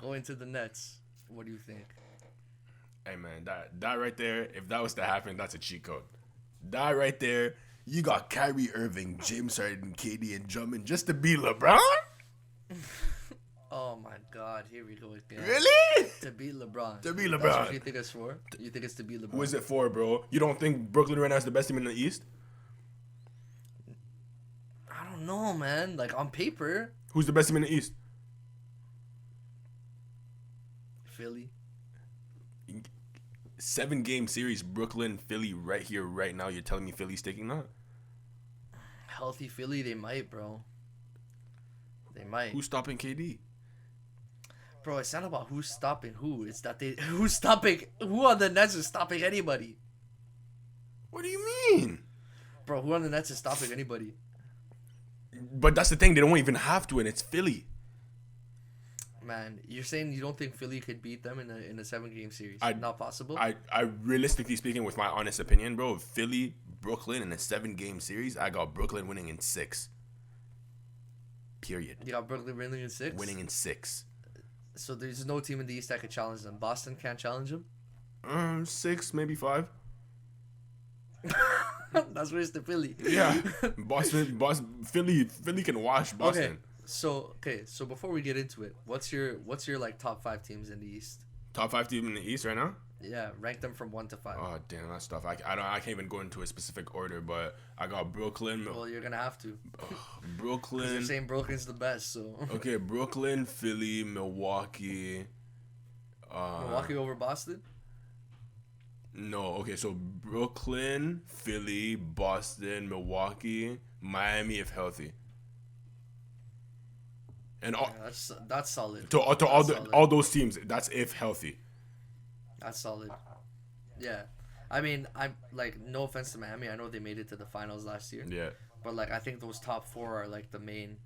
Going to the Nets. What do you think?
Hey man, that right there, if that was to happen, that's a cheat code. That right there, you got Kyrie Irving, James Harden, KD, and Drummond just to be LeBron?
Oh my God, here we go again.
Really?
To beat LeBron.
To beat LeBron.
That's what you think it's for? You think it's to beat LeBron?
Who is it for, bro? You don't think Brooklyn right now is the best team in the East?
I don't know, man. Like on paper.
Who's the best team in the East?
Philly.
7-game series, Brooklyn, Philly, right here, right now. You're telling me Philly's taking that?
Healthy Philly, they might, bro. They might.
Who's stopping KD?
Bro, it's not about who's stopping who. It's that who on the Nets is stopping anybody.
What do you mean?
Bro, who on the Nets is stopping anybody?
But that's the thing. They don't even have to, and it's Philly.
Man, you're saying you don't think Philly could beat them in a 7-game series? Not possible?
I realistically speaking, with my honest opinion, bro, Philly, Brooklyn in a 7-game series, I got Brooklyn winning in 6. Period.
You got Brooklyn winning in 6?
Winning in 6.
So there's no team in the East that could challenge them. Boston can't challenge them?
6, maybe 5.
That's where it's the Philly.
Yeah. Philly can wash Boston.
Okay. So before we get into it, what's your like top 5 teams in the East?
Top 5 team in the East right now?
Yeah, rank them from 1 to 5.
Oh damn, that's tough. I can't even go into a specific order, but I got Brooklyn.
Well, you're gonna have to.
Brooklyn.
You're saying Brooklyn's the best, so.
Okay, Brooklyn, Philly, Milwaukee.
Milwaukee over Boston?
No, okay, so Brooklyn, Philly, Boston, Milwaukee, Miami if healthy. And
that's solid.
To all those teams, that's if healthy.
That's solid. Yeah. I mean, I'm like, no offense to Miami, I know they made it to the finals last year.
Yeah.
But like, I think those top 4 are like the main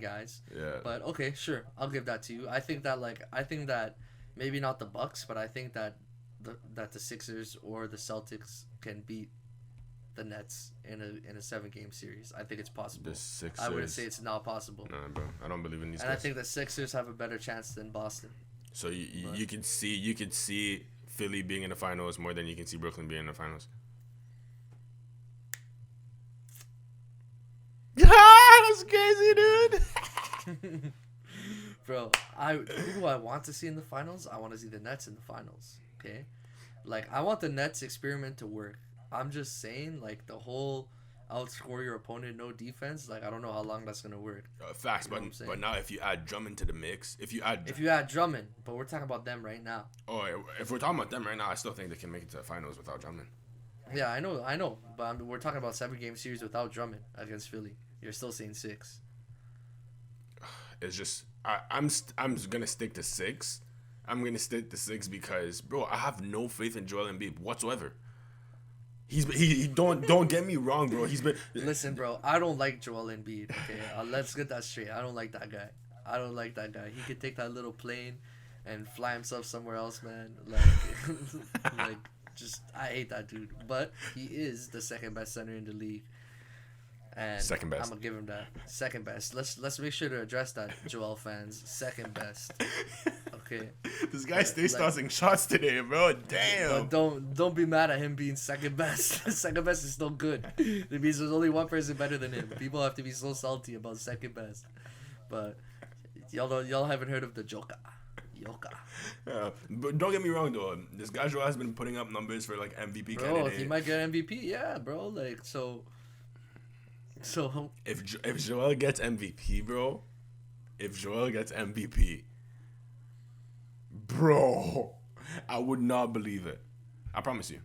guys.
Yeah.
But okay, sure, I'll give that to you. I think that maybe not the Bucks, but I think that the Sixers or the Celtics can beat the Nets in a 7-game series. I think it's possible.
The Sixers.
I wouldn't say it's not possible.
Nah, bro, I don't believe in these.
And
guys.
I think the Sixers have a better chance than Boston.
So you could see Philly being in the finals more than you can see Brooklyn being in the finals. That's crazy, dude.
Bro, who do I want to see in the finals? I want to see the Nets in the finals. Okay, like I want the Nets experiment to work. I'm just saying, like the whole outscore your opponent, no defense. Like I don't know how long that's gonna work.
Facts, you know but now if you add Drummond to the mix, if you add
Drummond, but we're talking about them right now.
Oh, if we're talking about them right now, I still think they can make it to the finals without Drummond.
Yeah, I know, but we're talking about 7-game series without Drummond against Philly. You're still saying 6.
It's just I'm gonna stick to 6. I'm gonna stick to 6 because, bro, I have no faith in Joel Embiid whatsoever. He don't get me wrong, bro.
Listen, bro. I don't like Joel Embiid. Okay, let's get that straight. I don't like that guy. He could take that little plane and fly himself somewhere else, man. Like, just I hate that dude. But he is the second best center in the league. And
second best.
I'm gonna give him that. Second best. Let's make sure to address that, Joel fans. Second best. Okay.
This guy stays tossing shots today, bro. Damn.
But don't be mad at him being second best. Second best is still good. It means there's only one person better than him. People have to be so salty about second best. But y'all haven't heard of the Joker.
But don't get me wrong though. This guy Joel has been putting up numbers for like MVP
bro,
candidate.
he might get MVP. Yeah, bro. Like so
if Joel gets MVP, bro. Bro, I would not believe it. I promise you.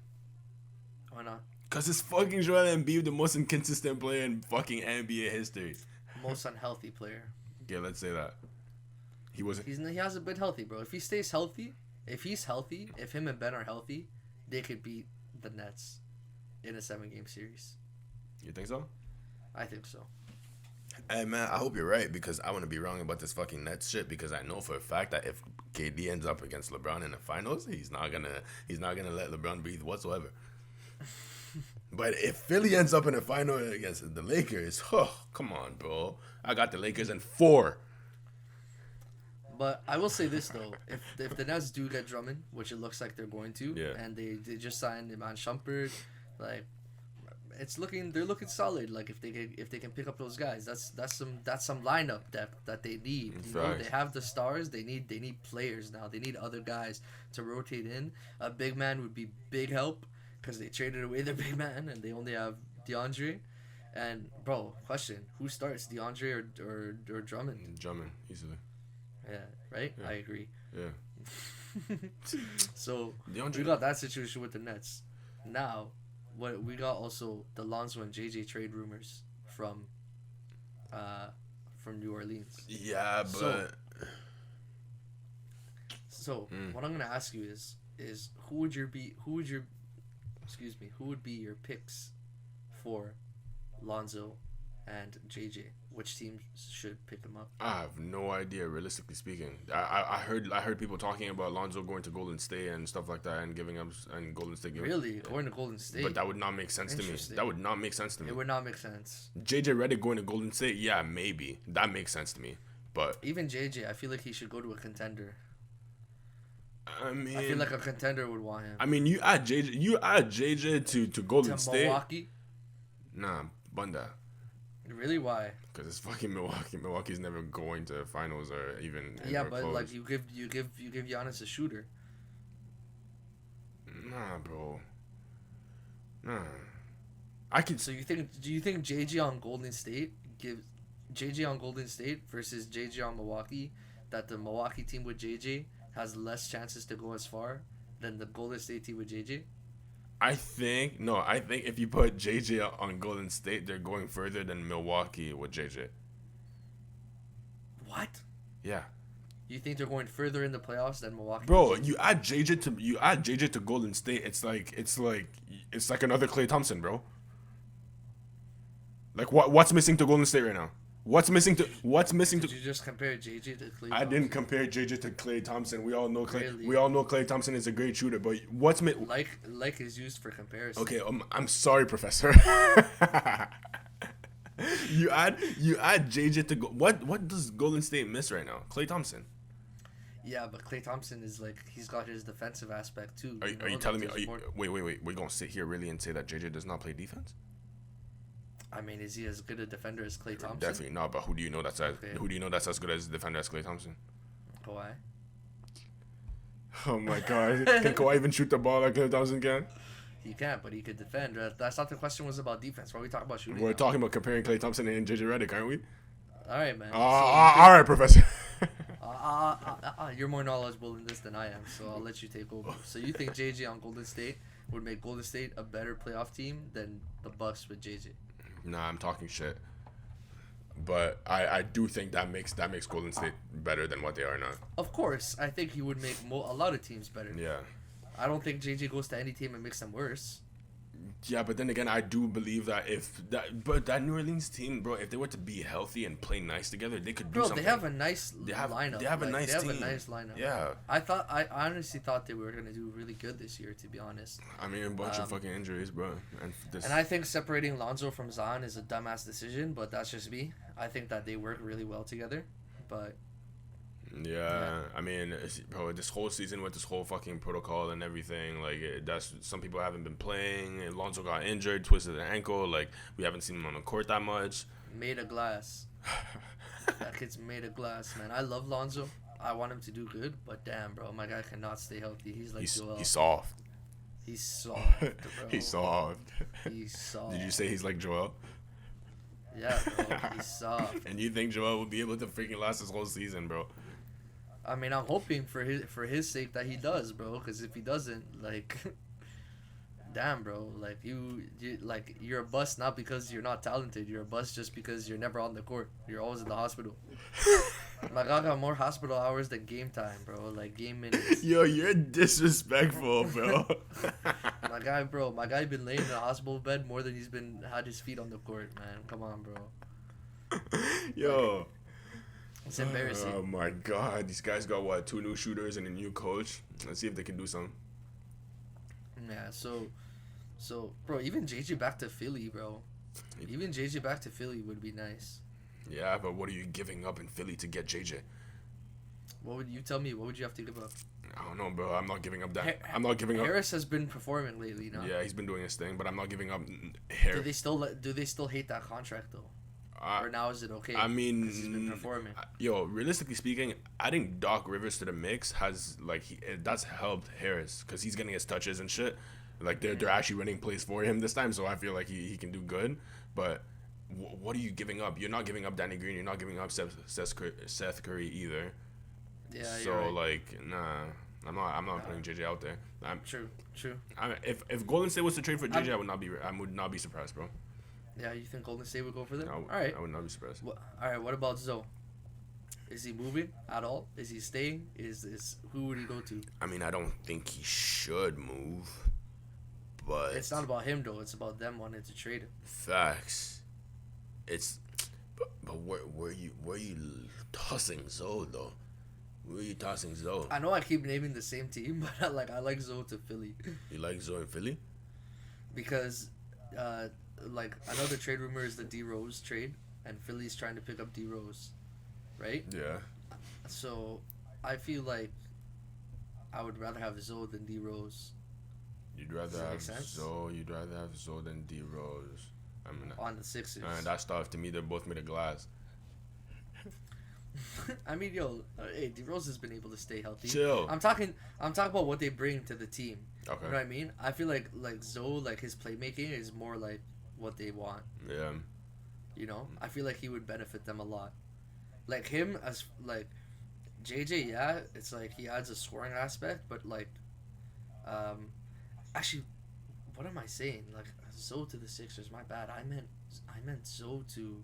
Why not?
Because it's fucking Joel Embiid, the most inconsistent player in fucking NBA history.
Most unhealthy player.
Yeah, let's say that. He
hasn't been healthy, bro. If he stays healthy, if him and Ben are healthy, they could beat the Nets in a 7-game series.
You think so?
I think so.
Hey man, I hope you're right because I want to be wrong about this fucking Nets shit because I know for a fact that if KD ends up against LeBron in the finals, he's not gonna let LeBron breathe whatsoever. But if Philly ends up in the final against the Lakers, come on, bro. I got the Lakers in 4.
But I will say this though, if the Nets do get Drummond, which it looks like they're going to,
yeah.
And they just signed Iman Shumpert, like they're looking solid. Like if they can pick up those guys, that's some lineup depth that they need. You know, they have the stars. They need players now. They need other guys to rotate in. A big man would be big help because they traded away their big man and they only have DeAndre. And bro, question: who starts, DeAndre or Drummond?
Drummond easily.
Yeah, right.
Yeah.
I agree.
Yeah.
So
DeAndre.
we got that situation with the Nets. Now, what we got also the Lonzo and JJ trade rumors from New Orleans.
Yeah, but
so what I'm gonna ask you is who would be your picks for Lonzo and JJ? Which team should pick him up?
I have no idea. Realistically speaking, I heard people talking about Lonzo going to Golden State and stuff like that, and giving up and Golden State.
Really going to Golden State?
But that would not make sense to me. That would not make sense to me.
It would not make sense.
JJ Reddick going to Golden State, yeah, maybe that makes sense to me. But
even JJ, I feel like he should go to a contender.
I mean,
I feel like a contender would want him.
I mean, you add JJ to Golden State.
Milwaukee?
Nah, Bunda.
Really? Why?
Because it's fucking Milwaukee. Milwaukee's never going to finals or even.
Yeah, but close. Like you give Giannis a shooter.
Nah, bro. Nah. I could.
So do you think JJ on Golden State gives JJ on Golden State versus JJ on Milwaukee, that the Milwaukee team with JJ has less chances to go as far than the Golden State team with JJ?
I think if you put JJ on Golden State, they're going further than Milwaukee with JJ.
What?
Yeah.
You think they're going further in the playoffs than Milwaukee?
Bro, you add JJ to Golden State, it's like another Klay Thompson, bro. Like what's missing to Golden State right now? What's missing to?
Did you just compare JJ to Klay Thompson?
I didn't compare JJ to Klay Thompson. We all know Klay.
Really?
We all know Klay Thompson is a great shooter, but what's
like is used for comparison.
Okay, I'm sorry, Professor. you add JJ to what does Golden State miss right now? Klay Thompson.
Yeah, but Klay Thompson is like he's got his defensive aspect too.
Are you telling me? Wait. We're gonna sit here really and say that JJ does not play defense?
I mean, is he as good a defender as Klay Thompson?
Definitely not. But who do you know that's as good as a defender as Klay Thompson?
Kawhi.
Oh my God! Can Kawhi even shoot the ball like Klay Thompson can?
He can't, but he could defend. That's not the question. Was about defense. Why are we talking about shooting?
We're
now?
talking about comparing Klay Thompson and JJ Reddick, aren't we?
All right, man.
All right, Professor.
You're more knowledgeable in this than I am, so I'll let you take over. So you think JJ on Golden State would make Golden State a better playoff team than the Bucks with JJ?
Nah, I'm talking shit. But I do think that makes Golden State better than what they are now.
Of course, I think he would make a lot of teams better.
Yeah.
I don't think JJ goes to any team and makes them worse.
Yeah, but then again, I do believe that that New Orleans team, bro, if they were to be healthy and play nice together, they could do something.
Bro, they have a nice lineup.
They have a nice team.
They have a nice lineup.
Yeah.
I honestly thought they were gonna do really good this year, to be honest.
I mean, a bunch of fucking injuries, bro.
And I think separating Lonzo from Zion is a dumbass decision, but that's just me. I think that they work really well together, but.
Yeah, I mean, bro, this whole season with this whole fucking protocol and everything, like, that's some people haven't been playing. Lonzo got injured, twisted an ankle. Like, we haven't seen him on the court that much.
Made of glass. That kid's made of glass, man. I love Lonzo. I want him to do good, but damn, bro, my guy cannot stay healthy. He's like Joel.
He's soft.
He's soft, bro.
He's soft.
He's soft.
Did you say he's like Joel?
Yeah, bro. He's soft.
And you think Joel will be able to freaking last this whole season, bro?
I mean, I'm hoping for his sake that he does, bro. Because if he doesn't, like, damn, bro, like you're a bust not because you're not talented. You're a bust just because you're never on the court. You're always in the hospital. My guy got more hospital hours than game time, bro. Like game minutes.
Yo, you're disrespectful, bro.
My guy been laying in a hospital bed more than he's been had his feet on the court, man. Come on, bro.
Yo.
Like, it's embarrassing.
Oh my God, these guys got what, 2 new shooters and a new coach. Let's see if they can do something.
Yeah, so bro, even JJ back to Philly, bro. Even JJ back to Philly would be nice.
Yeah, but what are you giving up in Philly to get JJ?
What would you tell me? What would you have to give up?
I don't know, bro. I'm not giving up that. I'm not giving up.
Harris has been performing lately, no?
Yeah, he's been doing his thing, but I'm not giving up Harris.
Do they still hate that contract though? Or now is it okay?
I mean,
he's been performing.
Yo, realistically speaking, adding Doc Rivers to the mix has that's helped Harris because he's getting his touches and shit. Like they're actually running plays for him this time, so I feel like he can do good. But what are you giving up? You're not giving up Danny Green. You're not giving up Seth Curry either.
Yeah.
So
You're right.
Like, nah, I'm not putting JJ out there.
True.
If Golden State was to trade for JJ, I would not be surprised, bro.
Yeah, you think Golden State would go for them?
No,
all right.
I would not be surprised.
All right. What about Zoe? Is he moving at all? Is he staying? Is who would he go to?
I mean, I don't think he should move, but
it's not about him though. It's about them wanting to trade him.
Facts. But where you tossing Zoe though? Where are you tossing Zoe?
I know I keep naming the same team, but I like Zoe to Philly.
You like Zoe in Philly?
Because, like another trade rumor is the D Rose trade, and Philly's trying to pick up D Rose, right?
Yeah.
So, I feel like I would rather have Zoe than D Rose.
You'd rather have Zoe. You'd rather have Zoe than D Rose. I mean,
on the Sixers.
That stuff to me, they're both made of glass.
I mean, yo, hey, D Rose has been able to stay healthy.
Chill.
I'm talking about what they bring to the team.
Okay.
You know what I mean? I feel like Zoe, like his playmaking is more like what they want.
Yeah.
You know, I feel like he would benefit them a lot. Like him as like JJ, yeah, it's like he adds a scoring aspect, but like, actually, what am I saying? Like Zoe to the Sixers. My bad. I meant Zoe to,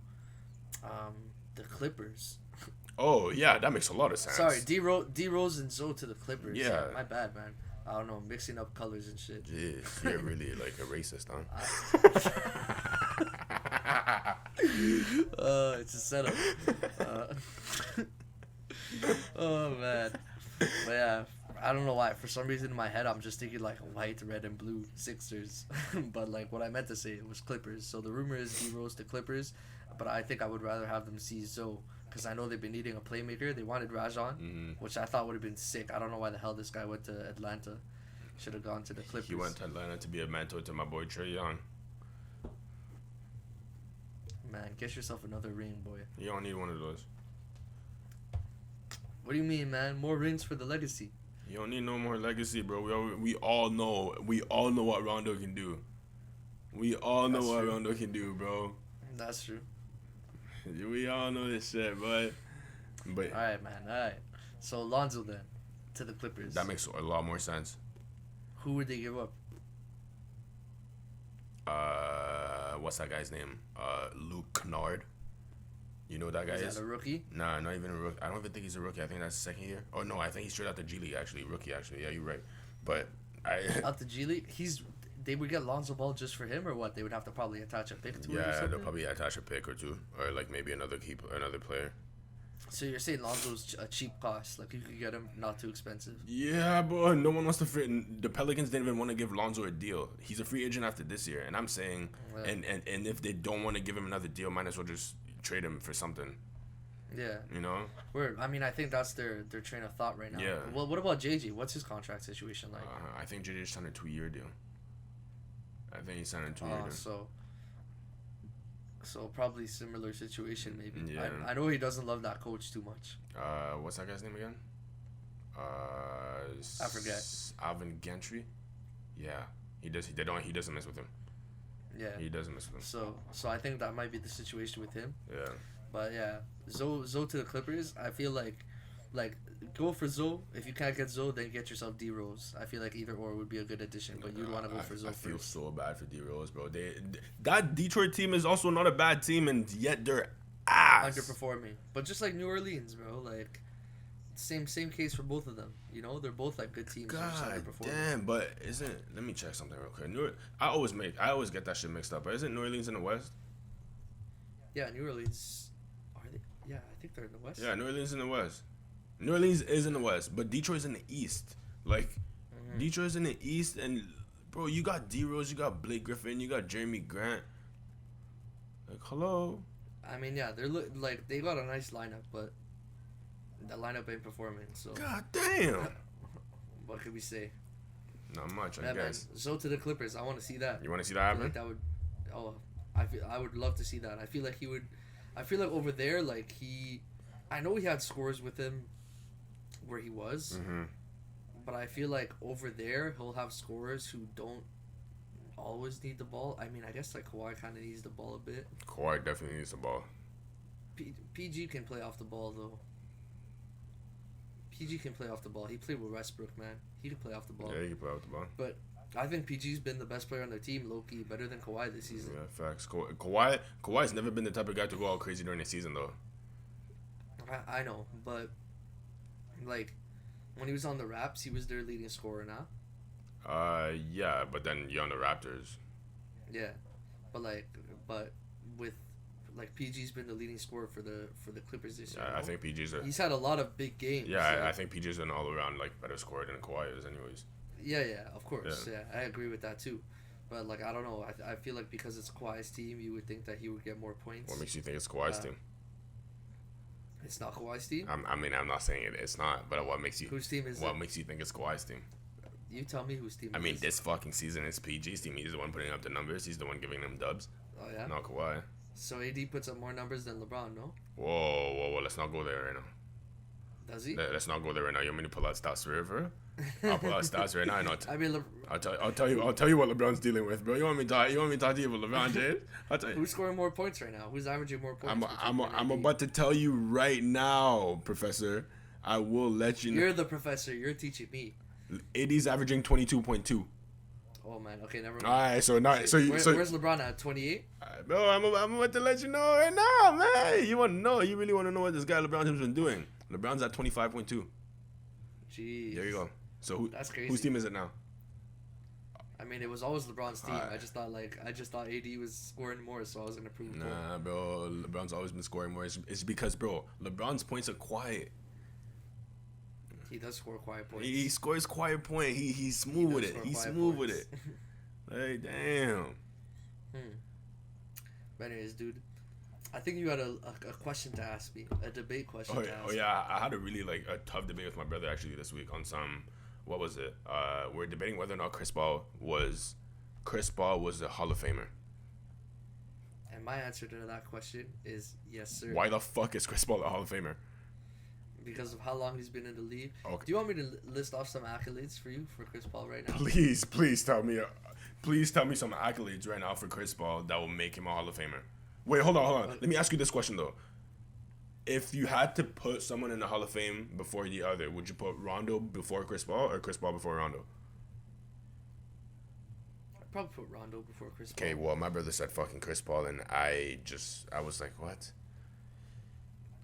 the Clippers.
Oh yeah, that makes a lot of sense.
Sorry, D Rose and Zoe to the Clippers.
Yeah.
My bad, man. I don't know, mixing up colors and shit.
Jeez, you're really like a racist, huh?
It's a setup. Oh man, but yeah, I don't know why. For some reason in my head, I'm just thinking like white, red, and blue Sixers. But like what I meant to say, it was Clippers. So the rumor is D Rose to Clippers, but I think I would rather have them see Zoe. Because I know they've been needing a playmaker. They wanted Rajon, which I thought would have been sick. I don't know why the hell this guy went to Atlanta. Should have gone to the Clippers.
He went to Atlanta to be a mentor to my boy Trae Young.
man. Get yourself another ring, boy.
You don't need one of those.
What do you mean, man? More rings for the legacy.
You don't need no more legacy, bro. We all know what Rondo can do. We all know what Rondo can do, bro.
That's true.
We all know this shit, but
all right, man. All right. So Lonzo then to the Clippers.
That makes a lot more sense.
Who would they give up?
What's that guy's name? Luke Kennard. You know who that guy is?
Is that a rookie?
Nah, not even a rookie. I don't even think he's a rookie. I think that's his second year. Oh no, I think he's straight out the G League actually. Rookie actually. Yeah, you're right. But
out the G League, they would get Lonzo Ball just for him, or what? They would have to probably attach a pick to it.
Yeah, they'll probably attach a pick or two, or like maybe another player.
So you're saying Lonzo's a cheap cost? Like you could get him not too expensive?
Yeah, but no one wants to fit. The Pelicans didn't even want to give Lonzo a deal. He's a free agent after this year, and I'm saying, and if they don't want to give him another deal, might as well just trade him for something.
Yeah.
You know?
I mean, I think that's their train of thought right now.
Yeah.
Well, what about JJ? What's his contract situation like?
I think JJ signed a 2-year deal. I think he signed a 2-year deal.
So probably similar situation maybe.
Yeah.
I know he doesn't love that coach too much.
What's that guy's name again?
I forget.
Alvin Gentry. Yeah. He doesn't mess with him.
Yeah.
He doesn't mess with him.
So I think that might be the situation with him.
Yeah.
But yeah, Zoe to the Clippers. I feel like go for Zoe. If you can't get Zoe, then get yourself D Rose. I feel like either or would be a good addition, but you'd want to go for Zoe.
I feel so bad for D Rose, bro. That Detroit team is also not a bad team, and yet they're ass.
Underperforming. But just like New Orleans, bro, like same case for both of them. You know, they're both like good teams.
God damn, but let me check something real quick. I always get that shit mixed up. But isn't New Orleans in the West?
Yeah, New Orleans. Yeah, I think they're in the West.
Yeah, New Orleans in the West. New Orleans is in the West, but Detroit's in the East. Like, Detroit's in the East, and, bro, you got D-Rose, you got Blake Griffin, you got Jeremy Grant. Like, hello?
I mean, yeah, they got a nice lineup, but the lineup ain't performing, so.
God damn.
What could we say?
Not much, I guess.
Man, so to the Clippers, I want to see that.
You want to see that happen?
Like that would, I would love to see that. I feel like he would. I feel like over there, like I know he had scores with him where he was, but I feel like over there he'll have scorers who don't always need the ball. I mean, I guess like Kawhi kind of needs the ball a bit.
Kawhi definitely needs the ball.
PG can play off the ball though. PG can play off the ball. He played with Westbrook, man. He can play off the ball.
Yeah, he can play off the ball.
But I think PG's been the best player on their team, low-key, better than Kawhi this season.
Yeah, facts. Kawhi's never been the type of guy to go all crazy during the season, though.
I know, but, like, when he was on the Raps, he was their leading scorer now.
Yeah, but then you're on the Raptors.
Yeah, but with, PG's been the leading scorer for the Clippers this year.
Yeah, I think
he's had a lot of big games.
Yeah, I think PG's an all-around, better scorer than Kawhi is anyways.
Yeah, of course. Yeah, I agree with that too. But, I don't know. I feel like because it's Kawhi's team, you would think that he would get more points.
What makes you think it's Kawhi's team?
It's not Kawhi's team?
I mean, I'm not saying it's not, but what makes you...
Whose team is
What makes you think it's Kawhi's team?
You tell me whose team it is.
I mean, this fucking season is PG's team. He's the one putting up the numbers. He's the one giving them dubs.
Oh, yeah?
Not Kawhi.
So AD puts up more numbers than LeBron, no?
Whoa. Let's not go there right now.
Does he?
Let's not go there right now. You want me to pull out stats for I'll pull out stats right now. I'll tell you what LeBron's dealing with, bro. You want me to talk to you about LeBron James? I'll tell you.
Who's scoring more points right now? Who's averaging more points?
I'm about to tell you right now, Professor. I will let you know.
You're the professor. You're teaching me.
AD's averaging 22.2.
Oh man. Okay, never mind.
All right,
where's LeBron at? 28.
Bro, I'm about to let you know right now, man. You want to know? You really want to know what this guy LeBron James been doing? LeBron's at 25.2.
Jeez.
There you go. So
that's crazy.
Whose team is it now?
I mean, it was always LeBron's team. I just thought AD was scoring more, so I was gonna prove it.
Nah, bro. LeBron's always been scoring more. It's because, bro, LeBron's points are quiet.
He does score quiet points.
He scores quiet point. He's smooth with it. He's smooth with it. Like, damn.
But anyways, dude, I think you had a question to ask me, a debate question to ask me.
I had a really a tough debate with my brother actually this week on some, what was it? We're debating whether or not Chris Paul was a Hall of Famer.
my answer to that question is yes, sir.
Why the fuck is Chris Paul a Hall of Famer?
Because of how long he's been in the league.
Okay.
Do you want me to list off some accolades for you for Chris Paul right now?
Please tell me some accolades right now for Chris Paul that will make him a Hall of Famer. Wait, hold on. Let me ask you this question though. If you had to put someone in the Hall of Fame before the other, would you put Rondo before Chris Paul or Chris Paul before Rondo?
I'd probably put Rondo before Chris Paul.
Okay, well, my brother said fucking Chris Paul, and I was like, what?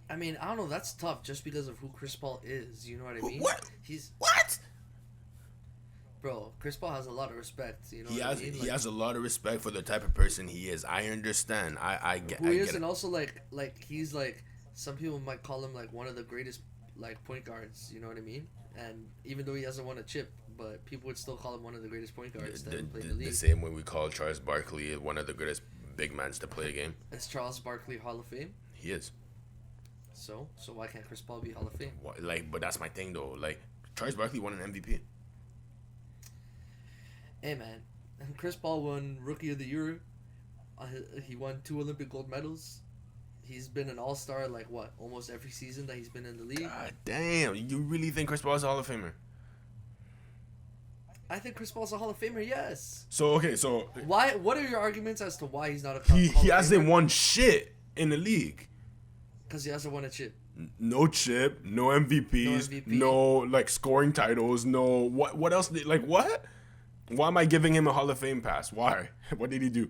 I mean, I don't know. That's tough just because of who Chris Paul is. You know what I mean?
What? What?
Bro, Chris Paul has a lot of respect. You know what I mean?
He has a lot of respect for the type of person he is. I understand. I get
who he is,
get
and
it.
also like he's like, some people might call him like one of the greatest like point guards. You know what I mean? And even though he hasn't won a chip, but people would still call him one of the greatest point guards that played in the league.
The same way we call Charles Barkley one of the greatest big men to play a game.
Is Charles Barkley Hall of Fame?
He is.
So why can't Chris Paul be Hall of Fame?
But that's my thing though. Like, Charles Barkley won an MVP.
Hey man, and Chris Paul won Rookie of the Year. He won 2 Olympic gold medals. He's been an all-star like what, almost every season that he's been in the league.
God damn, you really think Chris Paul's a Hall of Famer?
I think Chris Paul's a Hall of Famer, yes.
So
Why? What are your arguments as to why he's not a
he hasn't won shit in the league.
Because he hasn't won a chip.
No chip, no MVPs, no like scoring titles, no what else? What? Why am I giving him a Hall of Fame pass? Why? What did he do?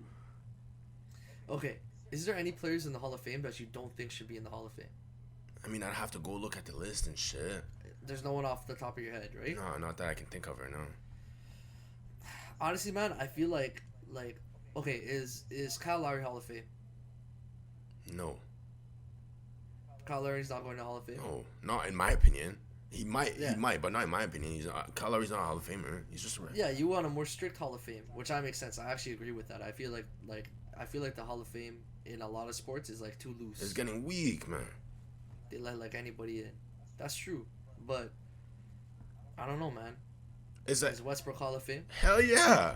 Okay. Is there any players in the Hall of Fame that you don't think should be in the Hall of Fame?
I mean, I'd have to go look at the list and shit.
There's no one off the top of your head, right?
No, not that I can think of right now.
Honestly, man, I feel like okay, is Kyle Lowry Hall of Fame?
No.
Kyle Lowry's not going to Hall of Fame?
No, not in my opinion. He might, but not in my opinion. Kyle Lowry's not a Hall of Famer. He's just
yeah. You want a more strict Hall of Fame, which makes sense. I actually agree with that. I feel like the Hall of Fame in a lot of sports is like too loose.
It's getting weak, man.
They let like anybody in. That's true, but I don't know, man. Is Westbrook Hall of Fame?
Hell yeah.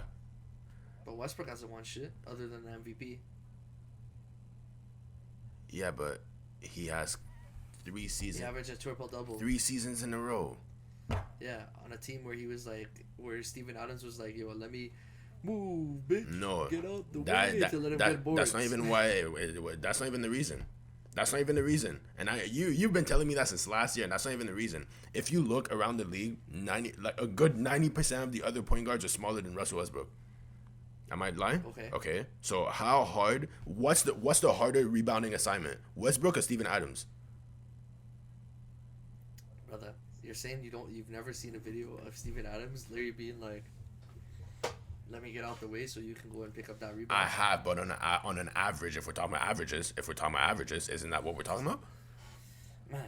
But Westbrook hasn't won shit other than the MVP.
Yeah, but he has 3 seasons.
He averaged a triple-double.
3 seasons in a row.
Yeah, on a team where he was like, where Steven Adams was like, yo, let me move, bitch.
No,
get out the way to let him get boards.
That's not even why. That's not even the reason. That's not even the reason. And you've been telling me that since last year, and that's not even the reason. If you look around the league, a good 90% of the other point guards are smaller than Russell Westbrook. Am I lying? Okay. So how hard? What's the harder rebounding assignment? Westbrook or Steven Adams?
Brother, you're saying you've never seen a video of Steven Adams literally being like, let me get out the way so you can go and pick up that rebound?
I have, but on an average, if we're talking about averages, isn't that what we're talking about?
Man.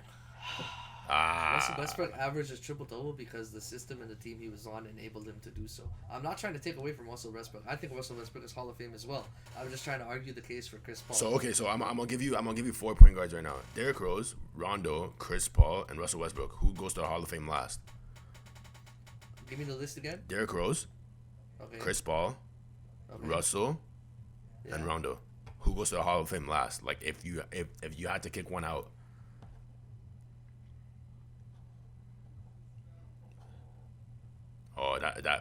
Russell Westbrook averages triple-double because the system and the team he was on enabled him to do so. I'm not trying to take away from Russell Westbrook. I think Russell Westbrook is Hall of Fame as well. I'm just trying to argue the case for Chris Paul.
So I'm gonna give you 4 point guards right now. Derrick Rose, Rondo, Chris Paul, and Russell Westbrook. Who goes to the Hall of Fame last?
Give me the list again.
Derrick Rose, Chris Paul, Russell, and Rondo. Who goes to the Hall of Fame last? Like if you had to kick one out.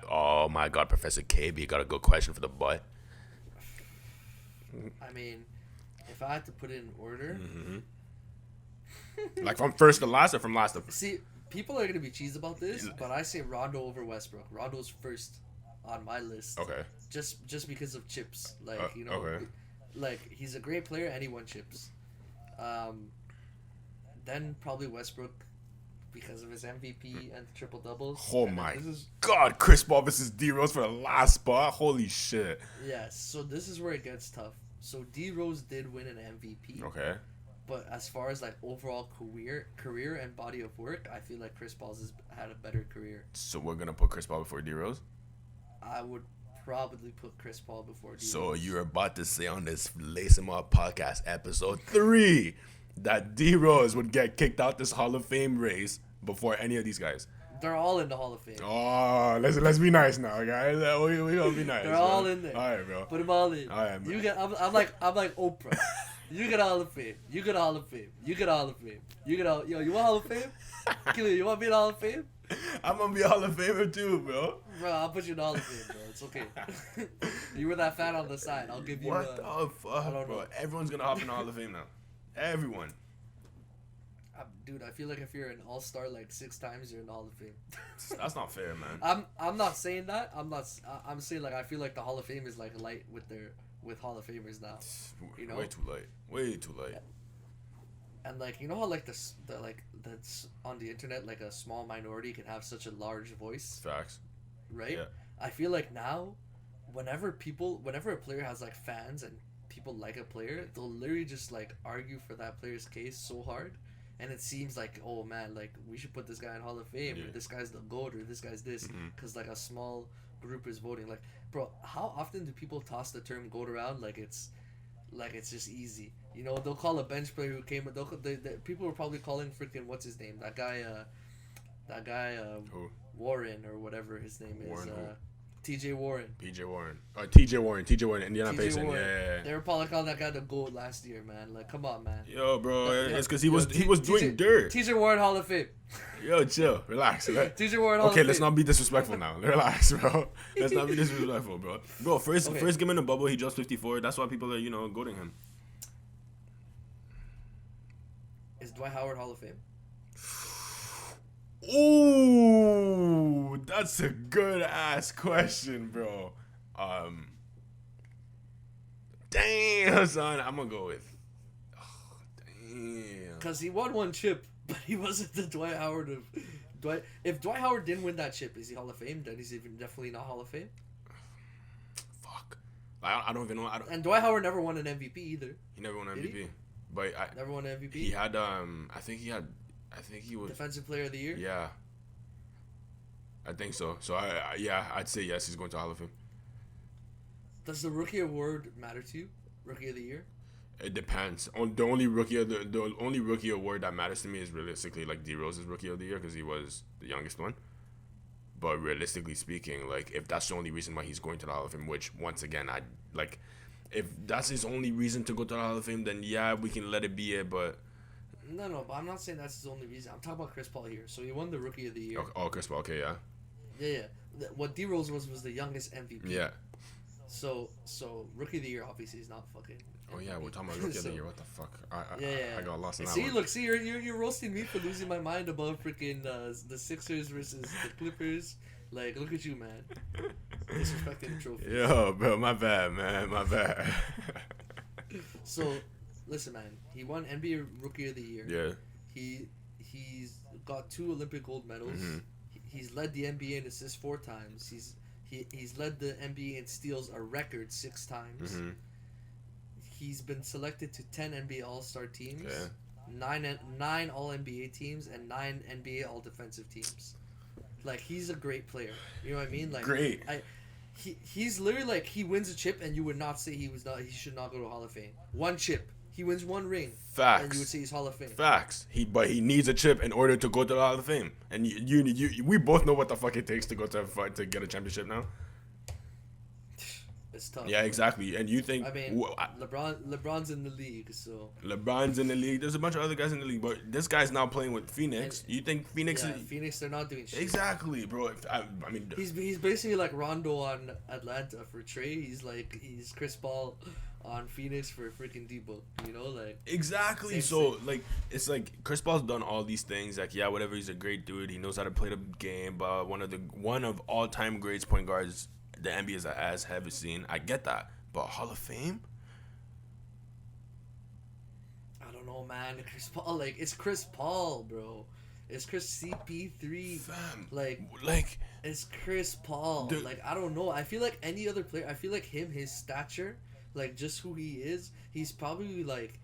Oh my God, Professor KB got a good question for the boy.
I mean, if I had to put it in order,
like from first to last or from last to first?
See, people are gonna be cheesed about this, but I say Rondo over Westbrook. Rondo's first on my list.
Okay.
Just because of chips, like he's a great player and he won chips. Then probably Westbrook, because of his MVP and triple doubles.
Oh my God, Chris Paul versus D Rose for the last spot. Holy shit.
Yes, so this is where it gets tough. So D Rose did win an MVP.
Okay.
But as far as like overall career and body of work, I feel like Chris Paul's has had a better career.
So we're gonna put Chris Paul before D Rose?
I would probably put Chris Paul before D Rose.
So you're about to say on this Lace 'Em Up podcast episode 3 that D Rose would get kicked out this Hall of Fame race before any of these guys?
They're all in the Hall of Fame.
Oh, let's be nice now, guys. We gonna be nice.
They're
bro.
all in there.
All right, bro.
Put them all in.
All right, man.
You get. I'm like Oprah. You get Hall of Fame. You get Hall of Fame. You get Hall of Fame. You get all. Yo, you want Hall of Fame? Killer, you want to be in the Hall of Fame?
I'm gonna be a Hall of Famer too, bro.
Bro, I'll put you in the Hall of Fame, bro. It's okay. You were that fan on the side. I'll give you.
What the fuck, bro?
know.
Everyone's gonna hop in the Hall of Fame now. Everyone.
Dude, I feel like if you're an all-star like 6 times, you're in the Hall of Fame.
That's not fair, man.
I'm not saying that. I'm saying like I feel like the Hall of Fame is like light with Hall of Famers now. You know?
Way too late. Way too late.
And like you know how like the like that's on the internet like a small minority can have such a large voice.
Facts.
Right?
Yeah.
I feel like now, whenever a player has like fans and people like a player, they'll literally just like argue for that player's case so hard. And it seems like, oh man, like we should put this guy in Hall of Fame, or this guy's the GOAT, or this guy's this, because like a small group is voting. Like, bro, how often do people toss the term GOAT around like it's just easy? You know, they'll call a bench player who came. People were probably calling freaking what's his name? That guy, Warren or whatever his name is.
Warren
T.J. Warren.
T.J. Warren, Indiana Pacers. Yeah.
They were probably calling that guy the GOAT last year, man. Like, come on, man.
Yo, bro, it's because he was doing dirt.
T.J. Warren Hall of Fame.
Yo, chill, relax.
T.J. Warren Hall of
Okay,
Fame.
let's not be disrespectful now. Relax, bro. Let's not be disrespectful, bro. Bro, first game in the bubble, he dropped 54. That's why people are goating him.
Is Dwight Howard Hall of Fame?
Ooh, that's a good ass question, bro. Damn, son, I'm gonna go with. Oh, damn.
Because he won one chip, but he wasn't the Dwight Howard of Dwight. If Dwight Howard didn't win that chip, is he Hall of Fame? Then he's even definitely not Hall of Fame.
Fuck. I don't even know.
And Dwight Howard never won an MVP either.
He never won an MVP. But
never won an MVP.
He had I think he was
Defensive Player of the Year.
Yeah. I think so. So I'd say yes. He's going to Hall of Fame.
Does the Rookie Award matter to you? Rookie of the Year.
It depends. The only rookie award that matters to me is realistically like D Rose's Rookie of the Year because he was the youngest one. But realistically speaking, like if that's the only reason why he's going to the Hall of Fame, which once again I like, if that's his only reason to go to the Hall of Fame, then yeah, we can let it be it. But
no, but I'm not saying that's his only reason. I'm talking about Chris Paul here. So he won the Rookie of the Year.
Oh, Chris Paul. Okay, yeah.
Yeah. What D Rose was the youngest MVP.
Yeah.
So Rookie of the Year obviously is not fucking.
Oh yeah, we're talking about Rookie of the Year. What the fuck? I got lost in that
one.
Look,
see, you're roasting me for losing my mind about freaking the Sixers versus the Clippers. Like, look at you, man. Disrespecting the trophy.
Yo, bro, my bad, man, my bad.
So, listen, man. He won NBA Rookie of the Year.
Yeah.
He's got 2 Olympic gold medals.
Mm-hmm.
He's led the NBA in assists 4 times. He's led the NBA in steals a record 6 times.
Mm-hmm.
He's been selected to 10 NBA All-Star teams,
okay.
9 All-NBA teams, and 9 NBA All-Defensive teams. Like, he's a great player. You know what I mean? Like,
great.
He's literally like, he wins a chip, and you would not say he should not go to Hall of Fame. 1 chip. He wins 1 ring.
Facts.
And you would say he's Hall of Fame.
Facts. But he needs a chip in order to go to the Hall of Fame. And we both know what the fuck it takes to go to get a championship now.
It's tough.
Yeah, exactly. And you think...
I mean, LeBron's in the league, so...
LeBron's in the league. There's a bunch of other guys in the league, but this guy's now playing with Phoenix. You think Phoenix...
Yeah, Phoenix, they're not doing shit.
Exactly, bro. I mean...
He's basically like Rondo on Atlanta for Trey. He's Chris Paul on Phoenix for freaking Debo. You know, like...
Exactly. So, like, it's like Chris Paul's done all these things. Like, yeah, whatever, he's a great dude. He knows how to play the game, but one of all-time greats point guards... The NBA has ever seen. I get that, but Hall of Fame?
I don't know, man. Chris Paul, like, it's Chris Paul, bro. It's Chris CP3.
Fam,
like it's Chris Paul. Like, I don't know. I feel like any other player. I feel like his stature, like just who he is. He's probably like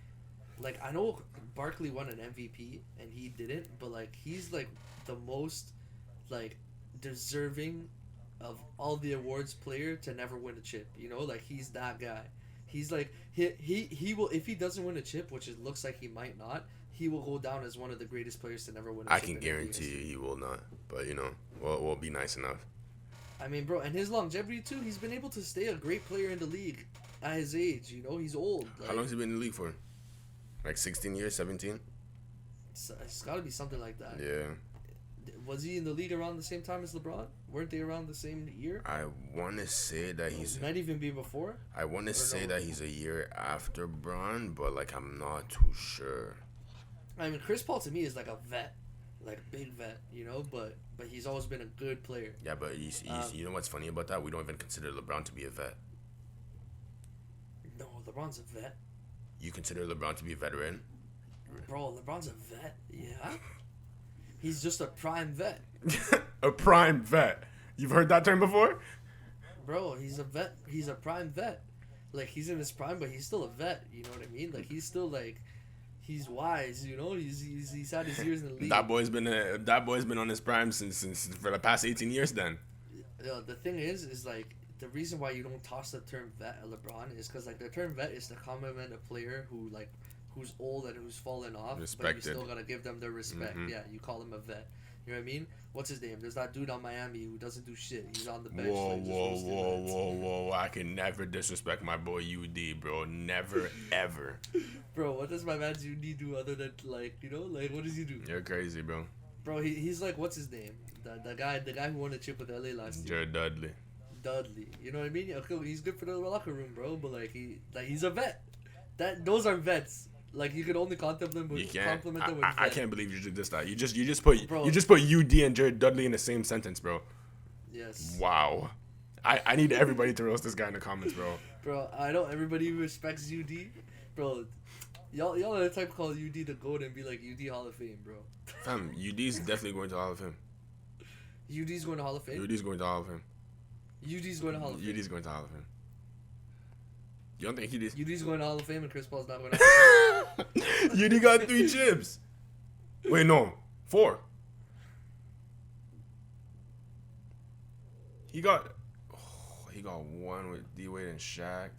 I know Barkley won an MVP and he didn't, but like he's like the most like deserving of all the awards player to never win a chip, you know, like he's that guy. He's like he will, if he doesn't win a chip, which it looks like he might not, he will go down as one of the greatest players to never win a
I
chip
can
in
guarantee you he will not. But, we'll be nice enough.
I mean, bro, and his longevity, too, he's been able to stay a great player in the league at his age. He's old. Like,
How long has he been in the league for? Like 16 years, 17?
It's got to be something like that.
Yeah.
Was he in the league around the same time as LeBron? Weren't they around the same year?
I want to say that he's...
Might even be before?
I want to say that he's a year after Bron, but, like, I'm not too sure.
I mean, Chris Paul to me is like a vet. Like a big vet, but he's always been a good player.
Yeah, but you know what's funny about that? We don't even consider LeBron to be a vet.
No, LeBron's a vet.
You consider LeBron to be a veteran?
Bro, LeBron's a vet, yeah. He's just a prime vet.
A prime vet. You've heard that term before?
Bro, he's a vet. He's a prime vet. Like, he's in his prime, but he's still a vet. You know what I mean? Like, he's still, like... He's wise, He's had his years in the league.
That boy's been on his prime since for the past 18 years. Then.
The thing is like the reason why you don't toss the term vet at LeBron is because like the term vet is to compliment a player who's old and who's fallen off,
Respected.
but you still gotta give them their respect.
Mm-hmm.
Yeah, you call him a vet. You know what I mean? What's his name? There's that dude on Miami who doesn't do shit. He's on the bench.
Whoa. I can never disrespect my boy UD, bro. Never, ever.
Bro, what does my man UD do other than, what does he do?
You're crazy, bro.
Bro, he's like, what's his name? The guy who won the chip with LA last year.
Jared Dudley.
You know what I mean? Okay, he's good for the locker room, bro, but, he's a vet. Those are vets. Like, you could only compliment them with vet.
I can't believe you did this. That you just put UD and Jared Dudley in the same sentence, bro.
Yes.
Wow. I need everybody to roast this guy in the comments, bro.
Bro, I know everybody respects UD, bro. Y'all are the type to call UD the GOAT and be like UD Hall of Fame, bro.
Fam, UD's definitely going to Hall of Fame.
UD's going to Hall of Fame.
UD's going to Hall of Fame.
UD's going to Hall of Fame.
UD's going to Hall of Fame. You don't think he did?
UD's going to Hall of Fame and Chris Paul's not going to Hall of Fame.
UD got 3 chips. Wait, no. 4. He got 1 with D-Wade and Shaq.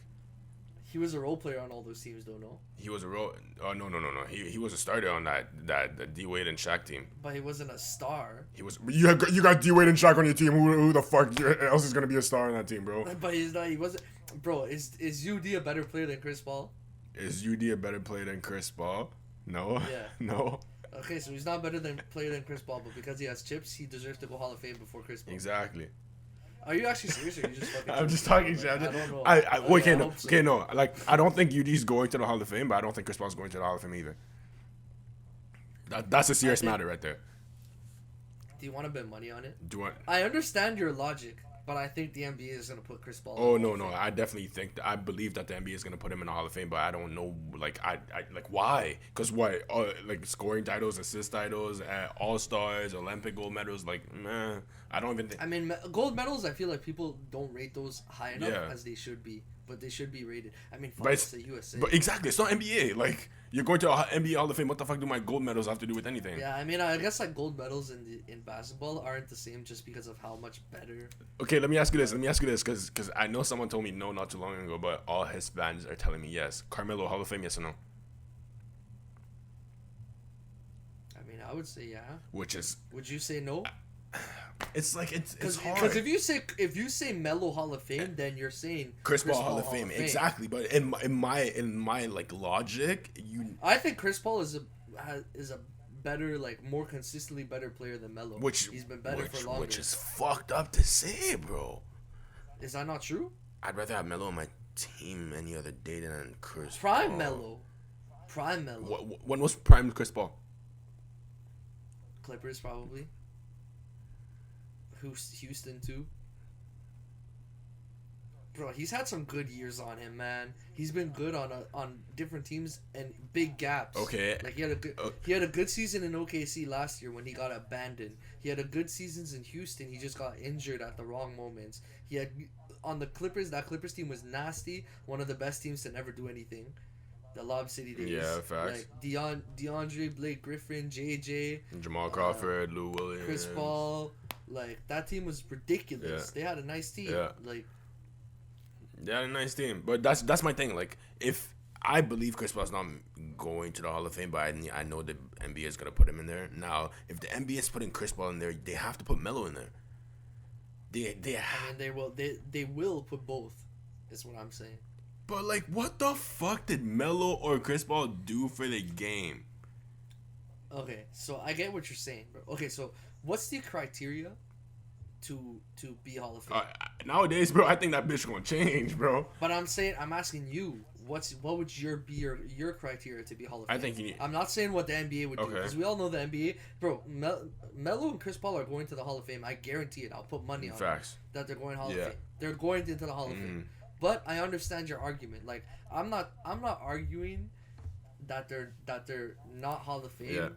He was a role player on all those teams, though, no?
He was a role... Oh, no. He was a starter on that D-Wade and Shaq team.
But he wasn't a star.
He was... You got D-Wade and Shaq on your team. Who the fuck else is going to be a star on that team, bro?
But he's not... He wasn't... Bro, is UD a better player than Chris Paul?
Is UD a better player than Chris Paul? No.
Yeah.
No.
Okay, so he's not better than player than Chris Paul, but because he has chips, he deserves to go Hall of Fame before Chris Paul.
Exactly.
Are you actually serious, or are you just fucking...
I'm just talking shit.
I don't know.
Okay, no. Like, I don't think UD's going to the Hall of Fame, but I don't think Chris Paul's going to the Hall of Fame either. That's a serious matter right there.
Do you want to bet money on it?
I
understand your logic, but I think the NBA is going to put Chris Paul...
Oh, no. I definitely think... I believe that the NBA is going to put him in the Hall of Fame, but I don't know, why? Because what? Scoring titles, assist titles, All-Stars, Olympic gold medals, man... I don't even think...
I mean, gold medals, I feel like people don't rate those high enough as they should be. But they should be rated. I mean, it's the USA.
But exactly, it's not NBA. Like, you're going to NBA Hall of Fame. What the fuck do my gold medals have to do with anything?
Yeah, I mean, I guess, gold medals in basketball aren't the same just because of how much better...
Okay, let me ask you this, because I know someone told me no not too long ago, but all his fans are telling me yes. Carmelo, Hall of Fame, yes or no?
I mean, I would say yeah.
Which is...
Would you say no?
It's hard.
Because if you say Melo Hall of Fame, then you're saying
Chris Paul Hall of Fame. Exactly. But in my logic,
I think Chris Paul is a better, more consistently better player than Melo. He's been better for longer.
Which is fucked up to say, bro.
Is that not true?
I'd rather have Melo on my team any other day than Chris
Prime
Paul.
Melo. Prime Melo.
When was prime Chris Paul?
Clippers probably. Houston too. Bro, he's had some good years on him, man. He's been good on different teams and big gaps.
Okay.
Like he had a good season in OKC last year when he got abandoned. He had a good seasons in Houston. He just got injured at the wrong moments. He had on the Clippers. That Clippers team was nasty. One of the best teams to never do anything. The Lob City days.
Yeah, facts.
Like DeAndre, Blake Griffin, JJ,
Jamal Crawford, Lou Williams,
Chris Paul. Like, that team was ridiculous.
Yeah.
They had a nice team.
Yeah.
Like,
they had a nice team. But that's my thing. Like, if I believe Chris Paul's not going to the Hall of Fame, but I know the NBA is gonna put him in there. Now, if the NBA is putting Chris Paul in there, they have to put Melo in there.
I mean, they will put both. Is what I'm saying.
But like, what the fuck did Melo or Chris Paul do for the game?
Okay, so I get what you're saying, bro. Okay, so what's the criteria to be Hall of Fame?
Nowadays, bro, I think that bitch gonna change, bro.
But I'm asking you, what would be your criteria to be Hall of Fame?
I think you need.
I'm not saying what the NBA would do, because we all know the NBA, bro. Melo and Chris Paul are going to the Hall of Fame. I guarantee it. I'll put money on it, that they're going Hall of Fame. They're going into the Hall of Fame. But I understand your argument. Like, I'm not arguing that they're not Hall of Fame.
Yeah.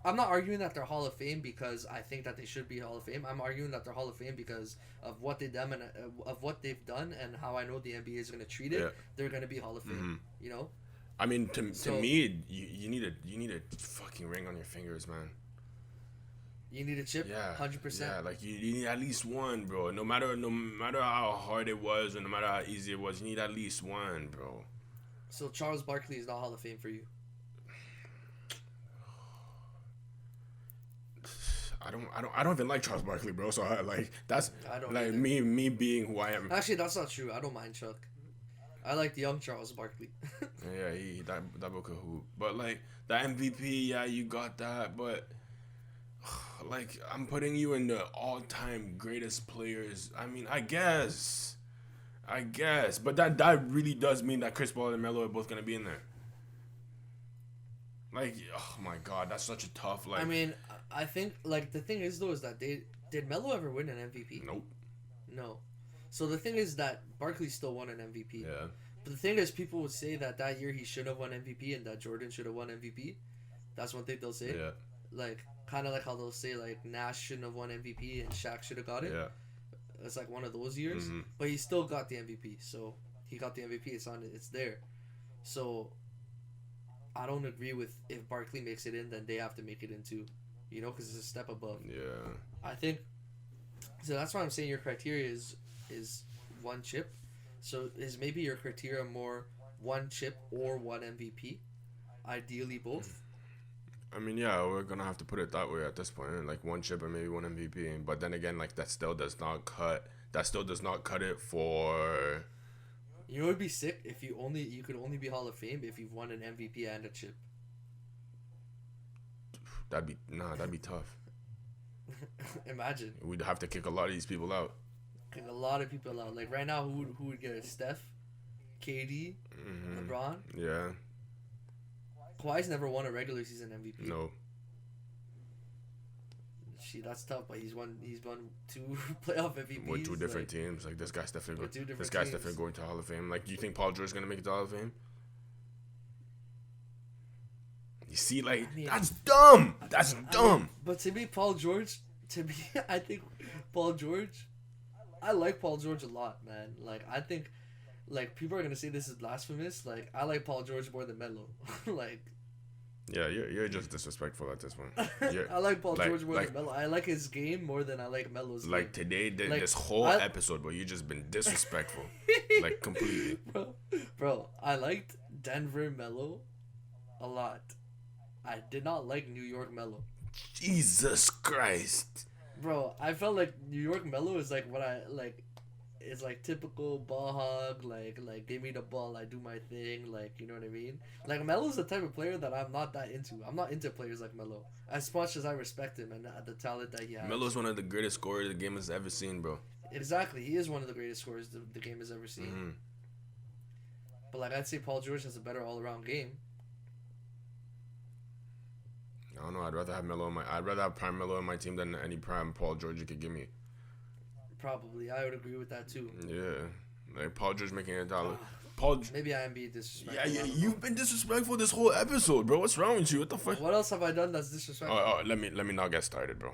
I'm not arguing that they're Hall of Fame because I think that they should be Hall of Fame. I'm arguing that they're Hall of Fame because of what they've done and how I know the NBA is going to treat it. Yeah. They're going to be Hall of Fame. You know.
I mean, to me, you need a fucking ring on your fingers, man.
You need a chip, 100%.
Yeah, like you need at least one, bro. No matter how hard it was or no matter how easy it was, you need at least one, bro.
So Charles Barkley is not Hall of Fame for you.
I don't even like Charles Barkley, bro. So me being who I am.
Actually, that's not true. I don't mind Chuck. I like the young Charles Barkley.
Yeah, that book of hoop. But like the MVP, yeah, you got that, but. Like, I'm putting you in the all-time greatest players. I mean, I guess. But that really does mean that Chris Paul and Melo are both going to be in there. Like, oh my God, that's such a tough, like...
I mean, I think, like, the thing is, though, is that did Melo ever win an MVP?
Nope.
No. So the thing is that Barkley still won an MVP.
Yeah.
But the thing is, people would say that year he should have won MVP and that Jordan should have won MVP. That's one thing they'll say.
Yeah.
Like... Kind of like how they'll say, like, Nash shouldn't have won MVP and Shaq should have got it.
Yeah.
It's like one of those years. Mm-hmm. But he still got the MVP. So, he got the MVP. It's there. So, I don't agree with if Barkley makes it in, then they have to make it in too. You know, because it's a step above.
Yeah.
I think... So, that's why I'm saying your criteria is one chip. So, is maybe your criteria more one chip or one MVP? Ideally, both.
I mean, yeah, we're gonna have to put it that way at this point, like one chip and maybe one MVP. But then again, like that still does not cut it for.
You know, it'd be sick if you could only be Hall of Fame if you've won an MVP and a chip.
That'd be tough.
Imagine.
We'd have to kick a lot of these people out.
Kick a lot of people out. Like right now, who would get it? Steph, KD, LeBron.
Yeah.
Kawhi's never won a regular season MVP.
No.
Shit, that's tough, but he's won 2 playoff MVPs.
With 2 different teams. Like, this guy's definitely going to Hall of Fame. Like, do you think Paul George is going to make it to Hall of Fame? You see, like, I mean, that's dumb. That's dumb.
But to me, I think Paul George, I like Paul George a lot, man. Like, I think... Like, people are going to say this is blasphemous. Like, I like Paul George more than Melo. Like...
Yeah, you're just disrespectful at this point.
I like Paul George more than Melo. I like his game more than I like Melo's game.
Like, today, this whole episode, bro, you just been disrespectful. Like, completely.
Bro, I liked Denver Melo a lot. I did not like New York Melo.
Jesus Christ.
Bro, I felt like New York Melo is like what I... like. It's like typical ball hog, like give me the ball, I do my thing, like, you know what I mean? Like, Melo's the type of player that I'm not that into. I'm not into players like Melo. As much as I respect him and the talent that he has.
Melo's one of the greatest scorers the game has ever seen, bro.
Exactly. He is one of the greatest scorers the game has ever seen. Mm-hmm. But, like, I'd say Paul George has a better all-around game.
I don't know. I'd rather have prime Melo on my team than any prime Paul George you could give me.
Probably, I would agree with that too.
Yeah, like Paul George making it dollar.
Maybe I am being disrespectful.
Yeah, you've been disrespectful this whole episode, bro. What's wrong with you? What the fuck?
What else have I done that's disrespectful?
Oh, let me not get started, bro.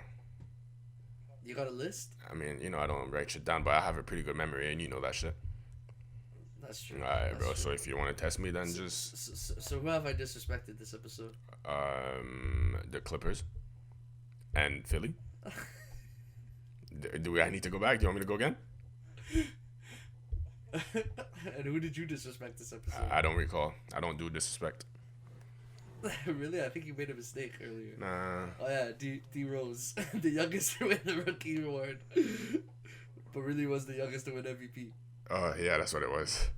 You got a list?
I mean, you know, I don't write shit down, but I have a pretty good memory, and you know that shit.
That's true.
All right,
that's
bro.
True.
So if you want to test me, then
So who have I disrespected this episode?
The Clippers, and Philly. I need to go back? Do you want me to go again?
And who did you disrespect this episode?
I don't recall. I don't do disrespect.
Really? I think you made a mistake earlier.
Nah.
Oh yeah, D Rose, the youngest to win the rookie award, but really was the youngest to win MVP.
Oh yeah, that's what it was.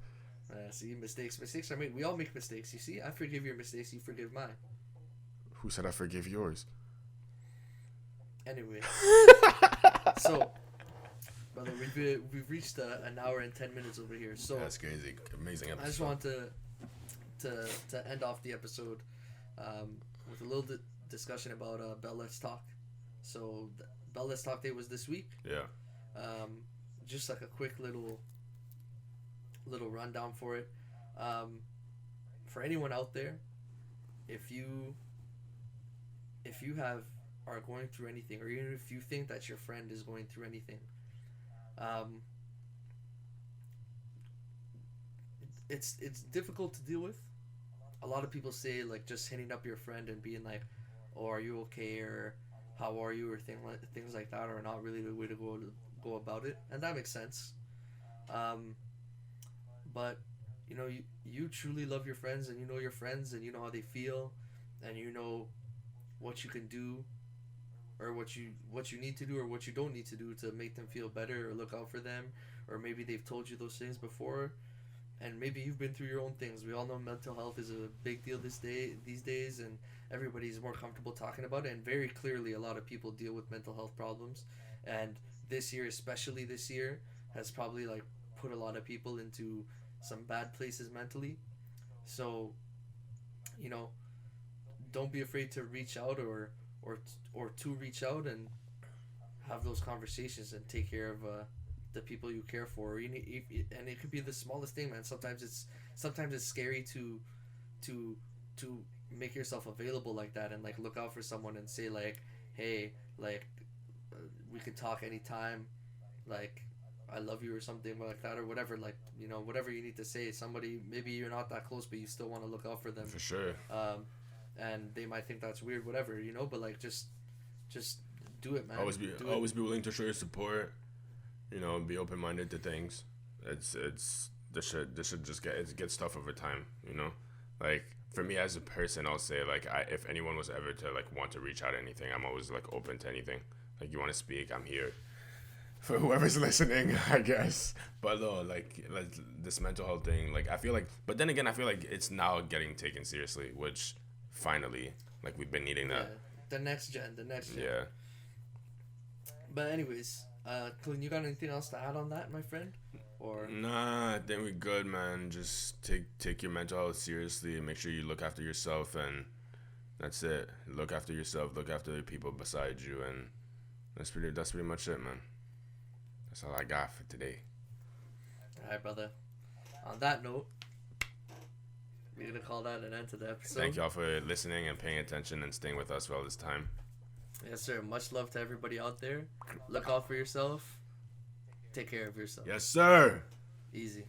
See, mistakes are made. We all make mistakes. You see, I forgive your mistakes. You forgive mine.
Who said I forgive yours?
Anyway, so, brother, we've reached an hour and 10 minutes over here. So
that's crazy, amazing episode.
I just want to end off the episode with a little discussion about Bell Let's Talk. So Bell Let's Talk Day was this week.
Yeah.
Just like a quick little rundown for it. For anyone out there, if you are going through anything, or even if you think that your friend is going through anything, it's difficult to deal with. A lot of people say like just hitting up your friend and being like, "Oh, are you okay?" or "How are you?" or things like that are not really the way to go about it, and that makes sense. But you know, you truly love your friends, and you know your friends, and you know how they feel, and you know what you can do, or what you need to do, or what you don't need to do to make them feel better, or look out for them, or maybe they've told you those things before, and maybe you've been through your own things. We all know mental health is a big deal these days, and everybody's more comfortable talking about it, and very clearly a lot of people deal with mental health problems, and this year, especially this year, has probably like put a lot of people into some bad places mentally. So, you know, don't be afraid to reach out or to reach out and have those conversations and take care of the people you care for. And it could be the smallest thing, man. Sometimes it's scary to make yourself available like that, and like look out for someone and say like, hey, like we could talk anytime, like I love you or something like that, or whatever, like, you know, whatever you need to say. Somebody, maybe you're not that close, but you still want to look out for them.
For sure.
And they might think that's weird, whatever, you know, but like just do it, man.
Always be willing to show your support, you know, and be open-minded to things. It's this should just get stuff over time, you know. Like for me as a person, I'll say like if anyone was ever to like want to reach out to anything, I'm always like open to anything. Like you want to speak, I'm here. For whoever's listening, I guess. But no, like this mental health thing, like I feel like, but then again, I feel like it's now getting taken seriously, which finally, like we've been needing that.
Yeah, the next gen.
Yeah.
But anyways, Clint, you got anything else to add on that, my friend? Or
nah, I think we're good, man. Just take your mental health seriously and make sure you look after yourself, and that's it. Look after yourself, look after the people beside you, and that's pretty much it, man. That's all I got for today.
Alright, brother. On that note, we're gonna call that an end to the episode.
Thank y'all for listening and paying attention and staying with us for all this time.
Yes, sir. Much love to everybody out there. Look out for yourself. Take care of yourself.
Yes, sir.
Easy.